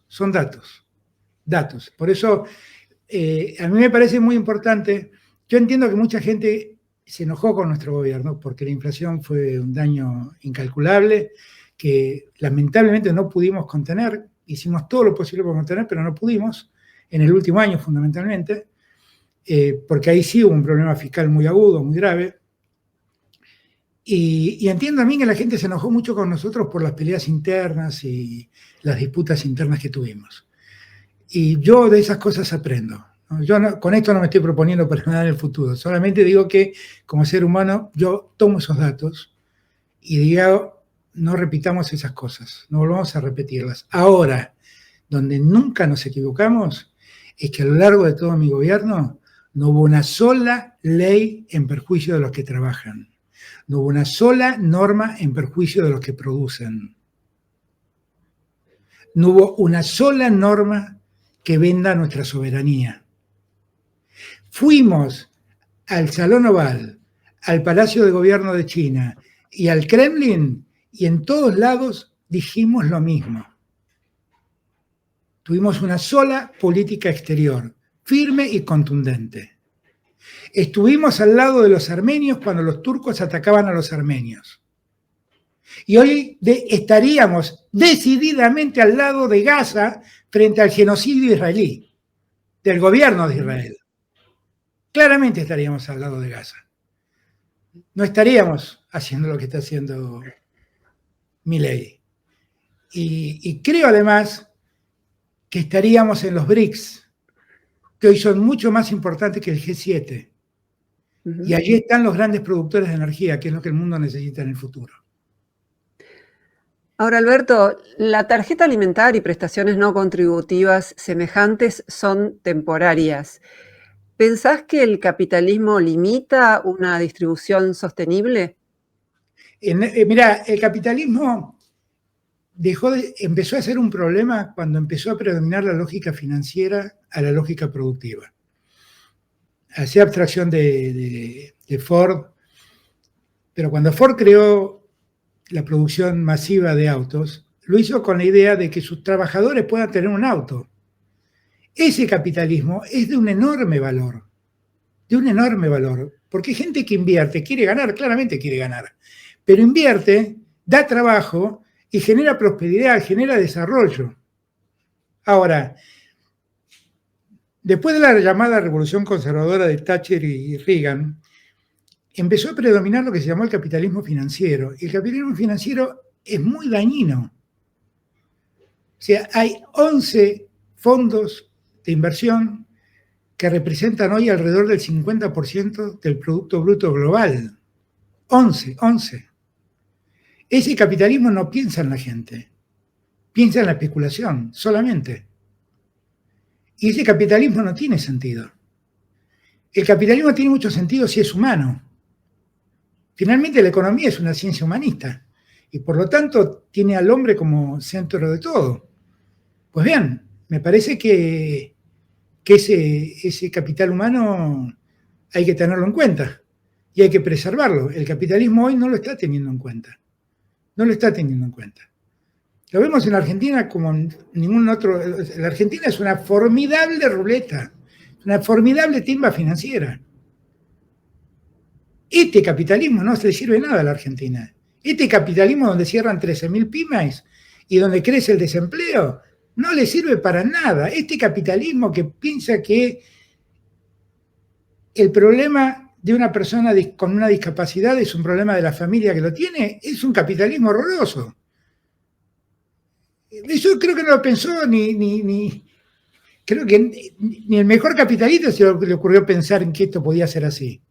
datos. Por eso, a mí me parece muy importante. Yo entiendo que mucha gente se enojó con nuestro gobierno porque la inflación fue un daño incalculable que lamentablemente no pudimos contener. Hicimos todo lo posible por contener, pero no pudimos, en el último año fundamentalmente, porque ahí sí hubo un problema fiscal muy agudo, muy grave. Y entiendo a mí que la gente se enojó mucho con nosotros por las peleas internas y las disputas internas que tuvimos. Y yo de esas cosas aprendo. Yo con esto no me estoy proponiendo para nada en el futuro. Solamente digo que como ser humano yo tomo esos datos y digo, no repitamos esas cosas, no volvamos a repetirlas. Ahora, donde nunca nos equivocamos es que a lo largo de todo mi gobierno no hubo una sola ley en perjuicio de los que trabajan. No hubo una sola norma en perjuicio de los que producen. No hubo una sola norma que venda nuestra soberanía. Fuimos al Salón Oval, al Palacio de Gobierno de China y al Kremlin y en todos lados dijimos lo mismo. Tuvimos una sola política exterior, firme y contundente. Estuvimos al lado de los armenios cuando los turcos atacaban a los armenios. Y hoy estaríamos decididamente al lado de Gaza frente al genocidio israelí, del gobierno de Israel. Claramente estaríamos al lado de Gaza. No estaríamos haciendo lo que está haciendo Milei. Y creo además que estaríamos en los BRICS, que hoy son mucho más importantes que el G7. Y allí están los grandes productores de energía, que es lo que el mundo necesita en el futuro. Ahora, Alberto, la tarjeta alimentaria y prestaciones no contributivas semejantes son temporarias. ¿Pensás que el capitalismo limita una distribución sostenible? Mirá, el capitalismo empezó a ser un problema cuando empezó a predominar la lógica financiera a la lógica productiva. Hacía abstracción de Ford, pero cuando Ford creó la producción masiva de autos, lo hizo con la idea de que sus trabajadores puedan tener un auto. Ese capitalismo es de un enorme valor, porque hay gente que invierte, quiere ganar, claramente quiere ganar, pero invierte, da trabajo y genera prosperidad, genera desarrollo. Ahora, después de la llamada revolución conservadora de Thatcher y Reagan, empezó a predominar lo que se llamó el capitalismo financiero. Y el capitalismo financiero es muy dañino. O sea, hay 11 fondos de inversión que representan hoy alrededor del 50% del Producto Bruto Global. 11. Ese capitalismo no piensa en la gente, piensa en la especulación solamente. Y ese capitalismo no tiene sentido. El capitalismo tiene mucho sentido si es humano. Finalmente la economía es una ciencia humanista y por lo tanto tiene al hombre como centro de todo. Pues bien, me parece que ese capital humano hay que tenerlo en cuenta y hay que preservarlo. El capitalismo hoy no lo está teniendo en cuenta. No lo está teniendo en cuenta. Lo vemos en Argentina como en ningún otro. La Argentina es una formidable ruleta, una formidable timba financiera. Este capitalismo no le sirve nada a la Argentina. Este capitalismo donde cierran 13.000 pymes y donde crece el desempleo, no le sirve para nada. Este capitalismo que piensa que el problema de una persona con una discapacidad es un problema de la familia que lo tiene, es un capitalismo horroroso. Yo creo que no lo pensó creo que ni el mejor capitalista se le ocurrió pensar en que esto podía ser así.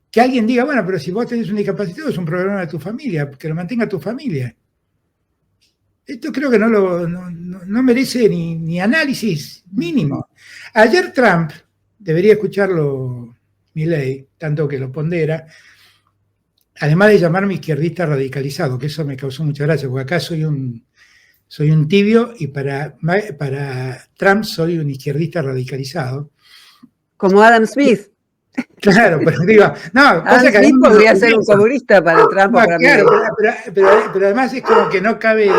Que alguien diga, bueno, pero si vos tenés un discapacitado es un problema de tu familia, que lo mantenga tu familia. Esto creo que no merece ni análisis mínimo. Ayer Trump, debería escucharlo Milei, tanto que lo pondera, además de llamarme izquierdista radicalizado, que eso me causó mucha gracia, porque acá soy un tibio y para Trump soy un izquierdista radicalizado. Como Adam Smith. Claro, pero digo, no, Adam Smith podría ser un comunista para Trump o para claro, pero además es como que no cabe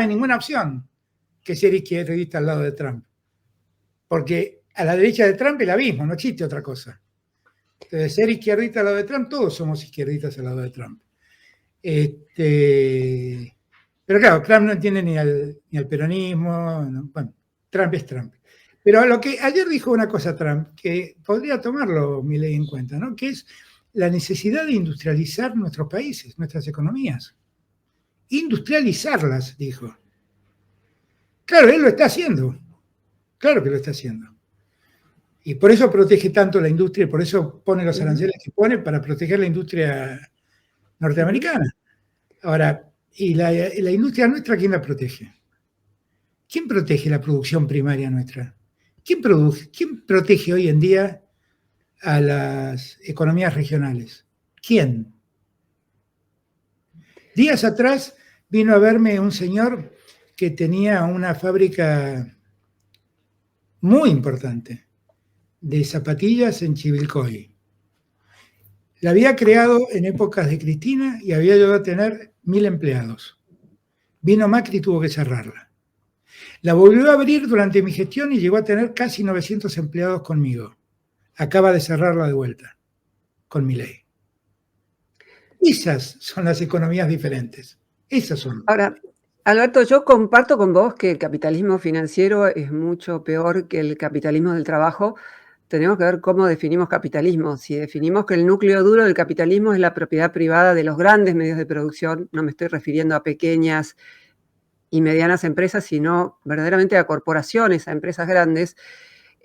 ninguna opción que ser izquierdista al lado de Trump. Porque a la derecha de Trump es el abismo, no existe otra cosa. Entonces, ser izquierdista al lado de Trump, todos somos izquierdistas al lado de Trump. Pero claro, Trump no entiende ni al peronismo, no, bueno, Trump es Trump. Pero lo que ayer dijo una cosa Trump, que podría tomarlo Milei en cuenta, ¿no? Que es la necesidad de industrializar nuestros países, nuestras economías. Industrializarlas, dijo. Claro, él lo está haciendo. Claro que lo está haciendo. Y por eso protege tanto la industria, por eso pone los aranceles que pone para proteger la industria norteamericana. Ahora, ¿y la industria nuestra quién la protege? ¿Quién protege la producción primaria nuestra? ¿Quién protege hoy en día a las economías regionales? ¿Quién? Días atrás vino a verme un señor que tenía una fábrica muy importante de zapatillas en Chivilcoy. La había creado en épocas de Cristina y había llegado a tener 1.000 empleados. Vino Macri y tuvo que cerrarla. La volvió a abrir durante mi gestión y llegó a tener casi 900 empleados conmigo. Acaba de cerrarla de vuelta con Milei. Esas son las economías diferentes. Esas son. Ahora, Alberto, yo comparto con vos que el capitalismo financiero es mucho peor que el capitalismo del trabajo. Tenemos que ver cómo definimos capitalismo. Si definimos que el núcleo duro del capitalismo es la propiedad privada de los grandes medios de producción, no me estoy refiriendo a pequeñas y medianas empresas, sino verdaderamente a corporaciones, a empresas grandes,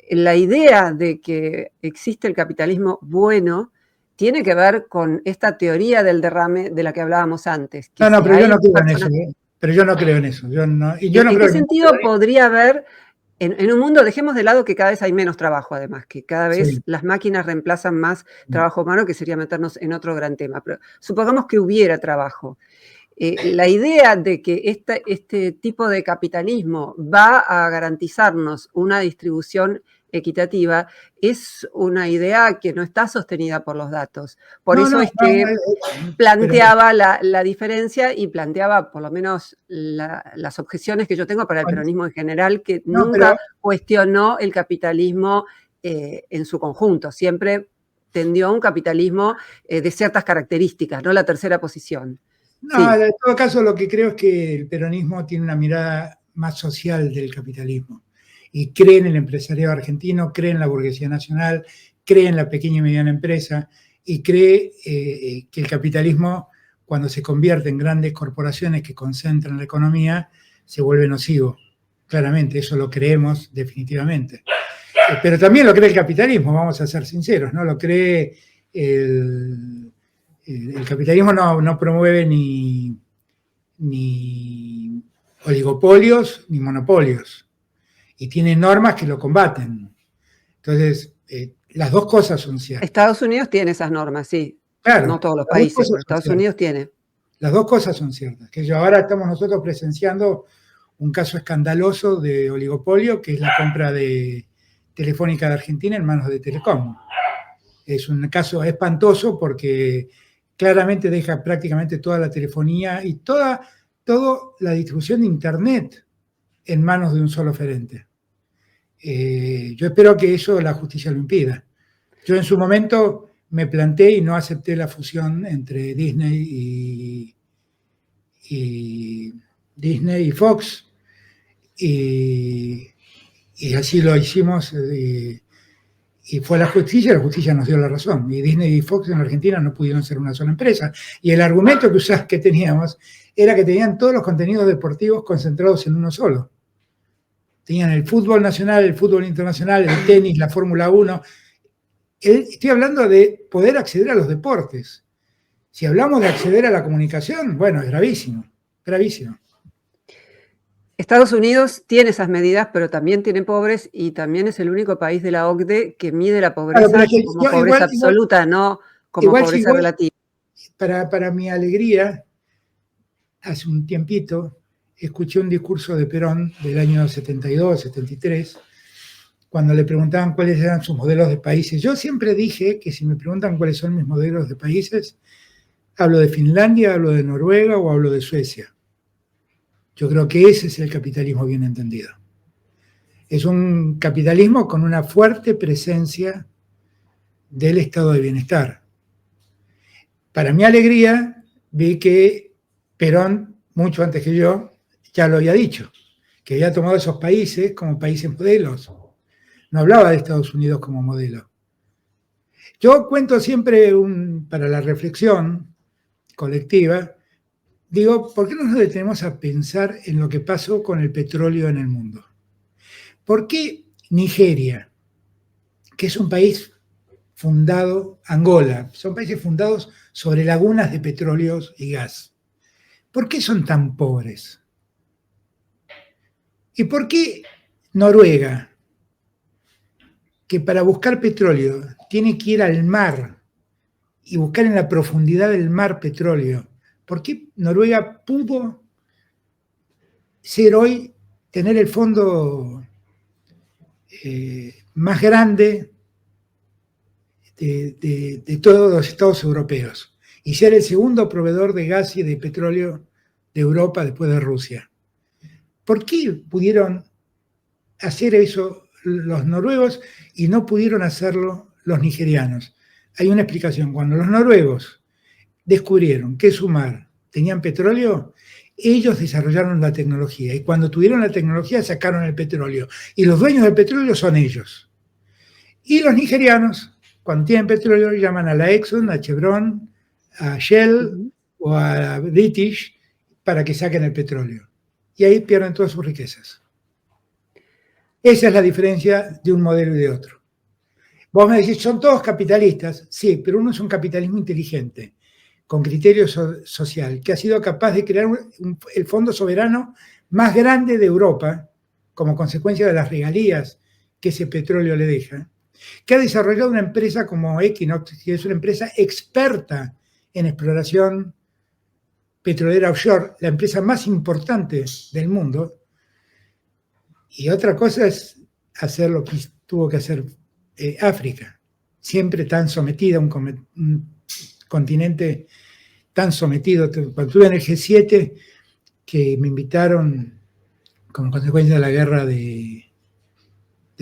la idea de que existe el capitalismo bueno tiene que ver con esta teoría del derrame de la que hablábamos antes. Que No, pero yo no creo en eso. Pero yo no creo en eso. ¿En qué sentido podría haber, en un mundo, dejemos de lado que cada vez hay menos trabajo, además, que cada vez las máquinas reemplazan más trabajo humano, que sería meternos en otro gran tema, pero supongamos que hubiera trabajo. La idea de que este tipo de capitalismo va a garantizarnos una distribución equitativa es una idea que no está sostenida por los datos. Por eso es que planteaba la diferencia y planteaba por lo menos las objeciones que yo tengo para el peronismo en general, que nunca cuestionó el capitalismo en su conjunto. Siempre tendió a un capitalismo de ciertas características, no la tercera posición. No, en todo caso lo que creo es que el peronismo tiene una mirada más social del capitalismo y cree en el empresariado argentino, cree en la burguesía nacional, cree en la pequeña y mediana empresa y cree que el capitalismo, cuando se convierte en grandes corporaciones que concentran la economía, se vuelve nocivo. Claramente, eso lo creemos definitivamente. Pero también lo cree el capitalismo, vamos a ser sinceros, ¿no? Lo cree el capitalismo no promueve ni oligopolios ni monopolios y tiene normas que lo combaten. Entonces, las dos cosas son ciertas. Estados Unidos tiene esas normas, sí. Claro, No todos los las dos países, cosas pero son Estados ciertas. Unidos tiene. Las dos cosas son ciertas. Que ahora estamos nosotros presenciando un caso escandaloso de oligopolio, que es la compra de Telefónica de Argentina en manos de Telecom. Es un caso espantoso porque claramente deja prácticamente toda la telefonía y toda la distribución de Internet en manos de un solo oferente. Yo espero que eso la justicia lo impida. Yo en su momento me planté y no acepté la fusión entre Disney y Fox, y así lo hicimos, y fue la justicia nos dio la razón. Y Disney y Fox en Argentina no pudieron ser una sola empresa. Y el argumento que teníamos era que tenían todos los contenidos deportivos concentrados en uno solo. Tenían el fútbol nacional, el fútbol internacional, el tenis, la Fórmula 1. Estoy hablando de poder acceder a los deportes. Si hablamos de acceder a la comunicación, bueno, es gravísimo, gravísimo. Estados Unidos tiene esas medidas, pero también tiene pobres y también es el único país de la OCDE que mide la pobreza como pobreza absoluta, no como pobreza relativa. Para mi alegría, hace un tiempito, escuché un discurso de Perón del año 72, 73, cuando le preguntaban cuáles eran sus modelos de países. Yo siempre dije que si me preguntan cuáles son mis modelos de países, hablo de Finlandia, hablo de Noruega o hablo de Suecia. Yo creo que ese es el capitalismo bien entendido. Es un capitalismo con una fuerte presencia del estado de bienestar. Para mi alegría, vi que Perón, mucho antes que yo, ya lo había dicho, que había tomado esos países como países modelos. No hablaba de Estados Unidos como modelo. Yo cuento siempre, para la reflexión colectiva, digo, ¿por qué no nos detenemos a pensar en lo que pasó con el petróleo en el mundo? ¿Por qué Nigeria, que es un país fundado, Angola, son países fundados sobre lagunas de petróleos y gas, ¿por qué son tan pobres? ¿Y por qué Noruega, que para buscar petróleo tiene que ir al mar y buscar en la profundidad del mar petróleo, ¿por qué Noruega pudo ser hoy, tener el fondo más grande de todos los estados europeos y ser el segundo proveedor de gas y de petróleo de Europa después de Rusia? ¿Por qué pudieron hacer eso los noruegos y no pudieron hacerlo los nigerianos? Hay una explicación. Cuando los noruegos descubrieron que su mar tenían petróleo, ellos desarrollaron la tecnología y cuando tuvieron la tecnología sacaron el petróleo y los dueños del petróleo son ellos. Y los nigerianos, cuando tienen petróleo, llaman a la Exxon, a Chevron, a Shell o a British para que saquen el petróleo. Y ahí pierden todas sus riquezas. Esa es la diferencia de un modelo y de otro. Vos me decís, son todos capitalistas. Sí, pero uno es un capitalismo inteligente, con criterio social, que ha sido capaz de crear el fondo soberano más grande de Europa, como consecuencia de las regalías que ese petróleo le deja, que ha desarrollado una empresa como Equinox, que es una empresa experta en exploración petrolera offshore, la empresa más importante del mundo. Y otra cosa es hacer lo que tuvo que hacer África, siempre tan sometida, un continente tan sometido. Cuando estuve en el G7, que me invitaron como consecuencia de la guerra de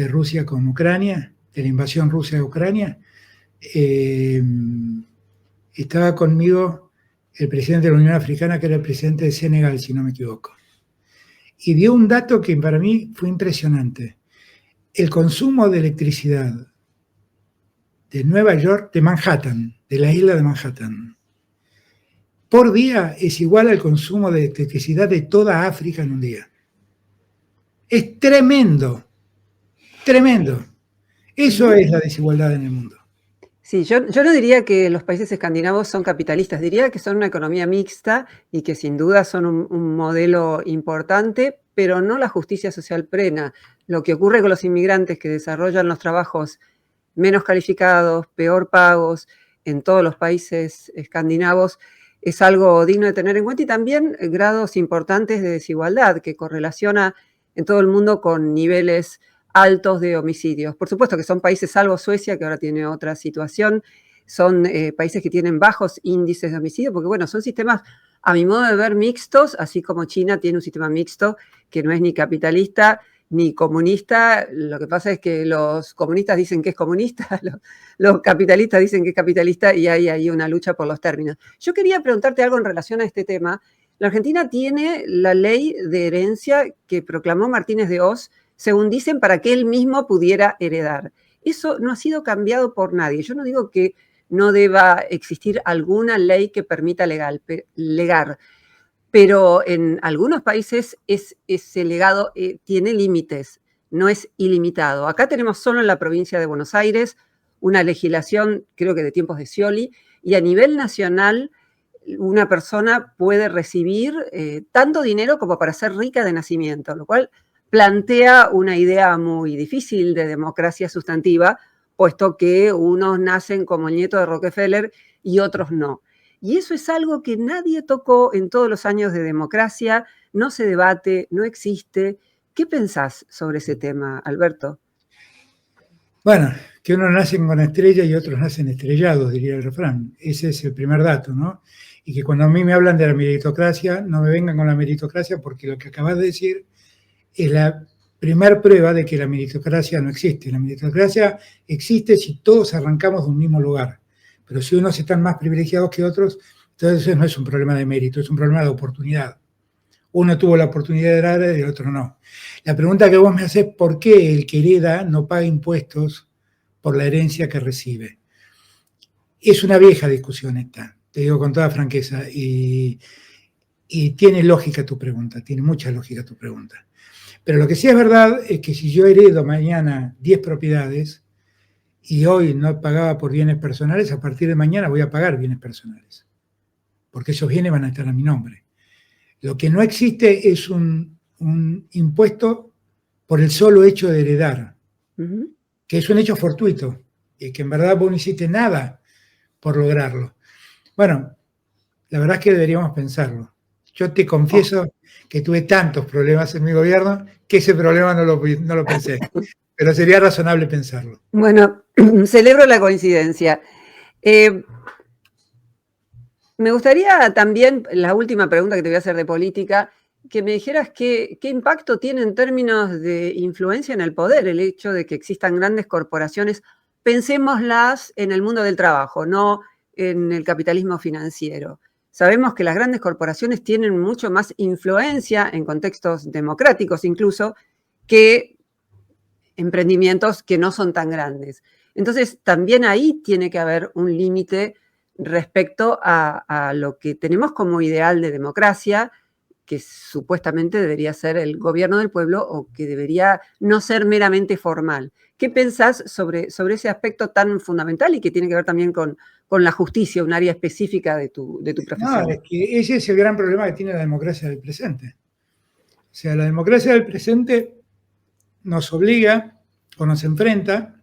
Rusia con Ucrania, de la invasión rusa de Ucrania, estaba conmigo el presidente de la Unión Africana, que era el presidente de Senegal, si no me equivoco. Y dio un dato que para mí fue impresionante. El consumo de electricidad de Nueva York, de Manhattan, de la isla de Manhattan, por día es igual al consumo de electricidad de toda África en un día. Es tremendo, tremendo. Eso es la desigualdad en el mundo. Sí, yo no diría que los países escandinavos son capitalistas, diría que son una economía mixta y que sin duda son un modelo importante, pero no la justicia social plena. Lo que ocurre con los inmigrantes que desarrollan los trabajos menos calificados, peor pagos, en todos los países escandinavos es algo digno de tener en cuenta, y también grados importantes de desigualdad que correlaciona en todo el mundo con niveles altos de homicidios. Por supuesto que son países, salvo Suecia, que ahora tiene otra situación, son países que tienen bajos índices de homicidio, porque bueno, son sistemas, a mi modo de ver, mixtos, así como China tiene un sistema mixto que no es ni capitalista ni comunista. Lo que pasa es que los comunistas dicen que es comunista, los capitalistas dicen que es capitalista, y hay ahí una lucha por los términos. Yo quería preguntarte algo en relación a este tema. La Argentina tiene la ley de herencia que proclamó Martínez de Hoz, según dicen, para que él mismo pudiera heredar. Eso no ha sido cambiado por nadie. Yo no digo que no deba existir alguna ley que permita legar, pero en algunos países ese legado tiene límites, no es ilimitado. Acá tenemos solo en la provincia de Buenos Aires una legislación, creo que de tiempos de Scioli, y a nivel nacional una persona puede recibir tanto dinero como para ser rica de nacimiento, lo cual plantea una idea muy difícil de democracia sustantiva, puesto que unos nacen como el nieto de Rockefeller y otros no. Y eso es algo que nadie tocó en todos los años de democracia, no se debate, no existe. ¿Qué pensás sobre ese tema, Alberto? Bueno, que unos nacen con estrella y otros nacen estrellados, diría el refrán. Ese es el primer dato, ¿no? Y que cuando a mí me hablan de la meritocracia, no me vengan con la meritocracia, porque lo que acabas de decir es la primer prueba de que la meritocracia no existe. La meritocracia existe si todos arrancamos de un mismo lugar. Pero si unos están más privilegiados que otros, entonces no es un problema de mérito, es un problema de oportunidad. Uno tuvo la oportunidad de heredar y el otro no. La pregunta que vos me haces es ¿por qué el que hereda no paga impuestos por la herencia que recibe? Es una vieja discusión esta, te digo con toda franqueza, y tiene lógica tu pregunta, tiene mucha lógica tu pregunta. Pero lo que sí es verdad es que si yo heredo mañana 10 propiedades y hoy no pagaba por bienes personales, a partir de mañana voy a pagar bienes personales, porque esos bienes van a estar a mi nombre. Lo que no existe es un impuesto por el solo hecho de heredar, que es un hecho fortuito, y que en verdad vos no hiciste nada por lograrlo. Bueno, la verdad es que deberíamos pensarlo. Yo te confieso que tuve tantos problemas en mi gobierno que ese problema no lo pensé, pero sería razonable pensarlo. Bueno, celebro la coincidencia. Me gustaría también, la última pregunta que te voy a hacer de política, que me dijeras qué impacto tiene en términos de influencia en el poder el hecho de que existan grandes corporaciones. Pensémoslas en el mundo del trabajo, no en el capitalismo financiero. Sabemos que las grandes corporaciones tienen mucho más influencia en contextos democráticos incluso que emprendimientos que no son tan grandes. Entonces, también ahí tiene que haber un límite respecto a lo que tenemos como ideal de democracia, que supuestamente debería ser el gobierno del pueblo o que debería no ser meramente formal. ¿Qué pensás sobre ese aspecto tan fundamental y que tiene que ver también con la justicia, un área específica de tu profesión? No, es que ese es el gran problema que tiene la democracia del presente. O sea, la democracia del presente nos obliga o nos enfrenta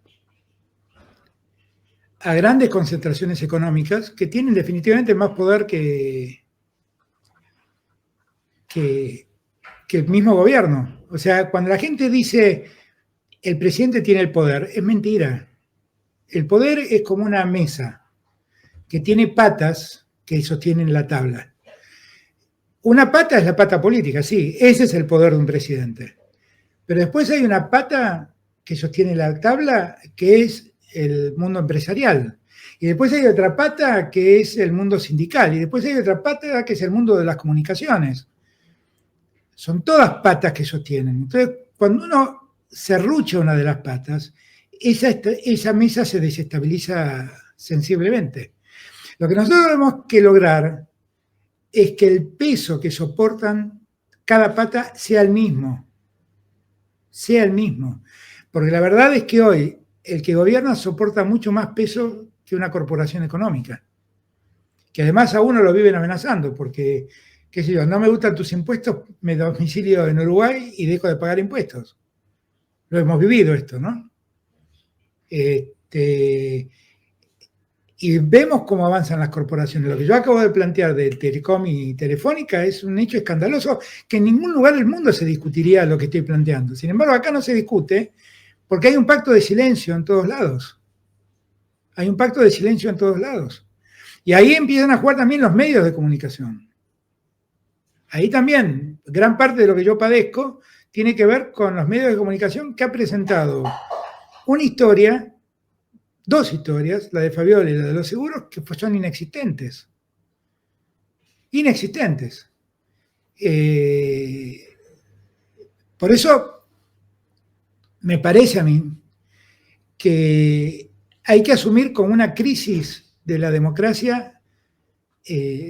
a grandes concentraciones económicas que tienen definitivamente más poder que el mismo gobierno. O sea, cuando la gente dice el presidente tiene el poder, es mentira. El poder es como una mesa que tiene patas que sostienen la tabla. Una pata es la pata política, sí, ese es el poder de un presidente. Pero después hay una pata que sostiene la tabla, que es el mundo empresarial. Y después hay otra pata que es el mundo sindical. Y después hay otra pata que es el mundo de las comunicaciones. Son todas patas que sostienen. Entonces, cuando uno serrucha una de las patas, esa mesa se desestabiliza sensiblemente. Lo que nosotros tenemos que lograr es que el peso que soportan cada pata sea el mismo. Sea el mismo. Porque la verdad es que hoy el que gobierna soporta mucho más peso que una corporación económica. Que además a uno lo viven amenazando, porque, qué sé yo, no me gustan tus impuestos, me domicilio en Uruguay y dejo de pagar impuestos. Lo hemos vivido esto, ¿no? Y vemos cómo avanzan las corporaciones. Lo que yo acabo de plantear de Telecom y Telefónica es un hecho escandaloso que en ningún lugar del mundo se discutiría lo que estoy planteando. Sin embargo, acá no se discute porque hay un pacto de silencio en todos lados. Hay un pacto de silencio en todos lados. Y ahí empiezan a jugar también los medios de comunicación. Ahí también, gran parte de lo que yo padezco tiene que ver con los medios de comunicación que ha presentado una historia, dos historias, la de Fabiola y la de los seguros, que pues son inexistentes. Inexistentes. Por eso me parece a mí que hay que asumir como una crisis de la democracia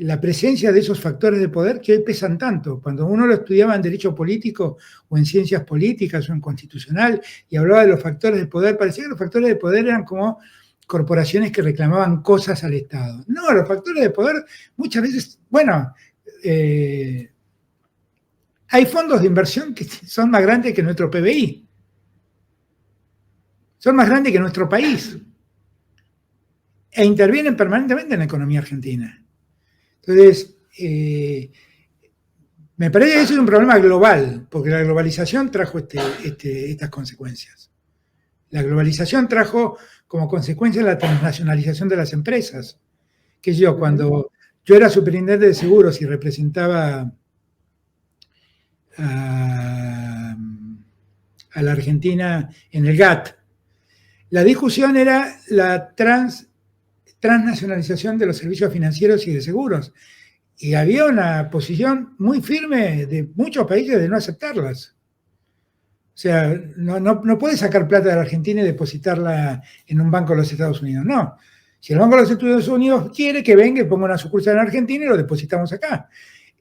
la presencia de esos factores de poder que hoy pesan tanto. Cuando uno lo estudiaba en derecho político o en ciencias políticas o en constitucional y hablaba de los factores de poder, parecía que los factores de poder eran como corporaciones que reclamaban cosas al Estado. No, los factores de poder muchas veces, bueno, hay fondos de inversión que son más grandes que nuestro PBI. Son más grandes que nuestro país. E intervienen permanentemente en la economía argentina. Entonces, me parece que eso es un problema global, porque la globalización trajo estas consecuencias. La globalización trajo como consecuencia la transnacionalización de las empresas. Que yo, cuando yo era superintendente de seguros y representaba a la Argentina en el GATT, la discusión era la transnacionalización de los servicios financieros y de seguros. Y había una posición muy firme de muchos países de no aceptarlas. O sea, no puede sacar plata de la Argentina y depositarla en un banco de los Estados Unidos. No. Si el Banco de los Estados Unidos quiere que venga y ponga una sucursal en Argentina y lo depositamos acá.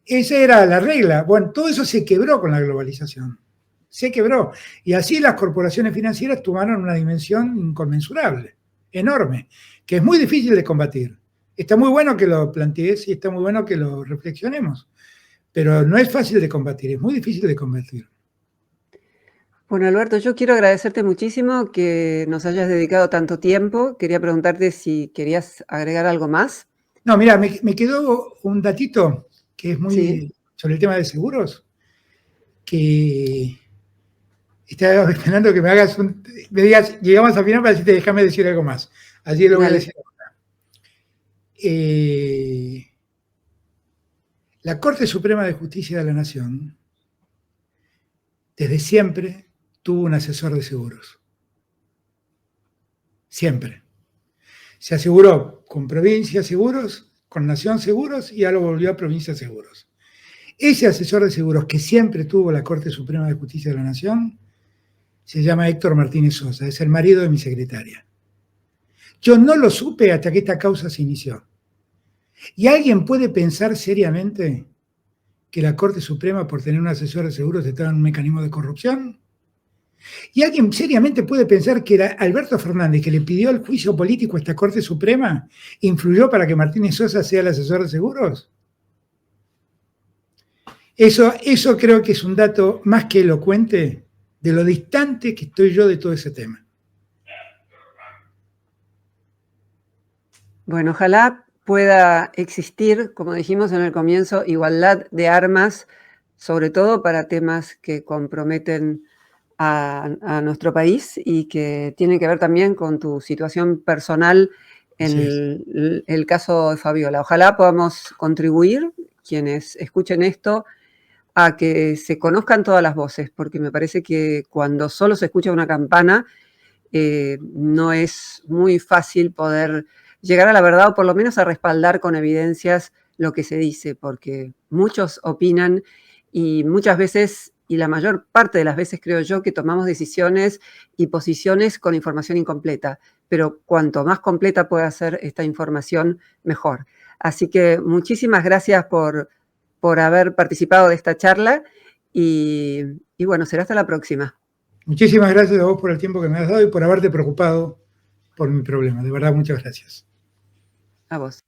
Esa era la regla. Bueno, todo eso se quebró con la globalización. Se quebró. Y así las corporaciones financieras tomaron una dimensión inconmensurable, enorme, que es muy difícil de combatir. Está muy bueno que lo plantees y está muy bueno que lo reflexionemos, pero no es fácil de combatir, es muy difícil de combatir. Bueno, Alberto, yo quiero agradecerte muchísimo que nos hayas dedicado tanto tiempo. Quería preguntarte si querías agregar algo más. No, mira, me quedó un datito que es muy Sí. sobre el tema de seguros, que estaba esperando que me digas, llegamos al final para decirte, déjame decir algo más. Así lo voy a decir ahora. La Corte Suprema de Justicia de la Nación, desde siempre, tuvo un asesor de seguros. Siempre. Se aseguró con Provincia Seguros, con Nación Seguros y ahora volvió a Provincia Seguros. Ese asesor de seguros que siempre tuvo la Corte Suprema de Justicia de la Nación se llama Héctor Martínez Sosa, es el marido de mi secretaria. Yo no lo supe hasta que esta causa se inició. ¿Y alguien puede pensar seriamente que la Corte Suprema, por tener un asesor de seguros, estaba en un mecanismo de corrupción? ¿Y alguien seriamente puede pensar que era Alberto Fernández, que le pidió el juicio político a esta Corte Suprema, influyó para que Martínez Sosa sea el asesor de seguros? Eso creo que es un dato más que elocuente de lo distante que estoy yo de todo ese tema. Bueno, ojalá pueda existir, como dijimos en el comienzo, igualdad de armas, sobre todo para temas que comprometen a nuestro país y que tienen que ver también con tu situación personal en el caso de Fabiola. Ojalá podamos contribuir, quienes escuchen esto, a que se conozcan todas las voces, porque me parece que cuando solo se escucha una campana, no es muy fácil poder llegar a la verdad o por lo menos a respaldar con evidencias lo que se dice, porque muchos opinan y muchas veces, y la mayor parte de las veces creo yo, que tomamos decisiones y posiciones con información incompleta, pero cuanto más completa pueda ser esta información, mejor. Así que muchísimas gracias por haber participado de esta charla y bueno, será hasta la próxima. Muchísimas gracias a vos por el tiempo que me has dado y por haberte preocupado por mi problema. De verdad, muchas gracias. A vos.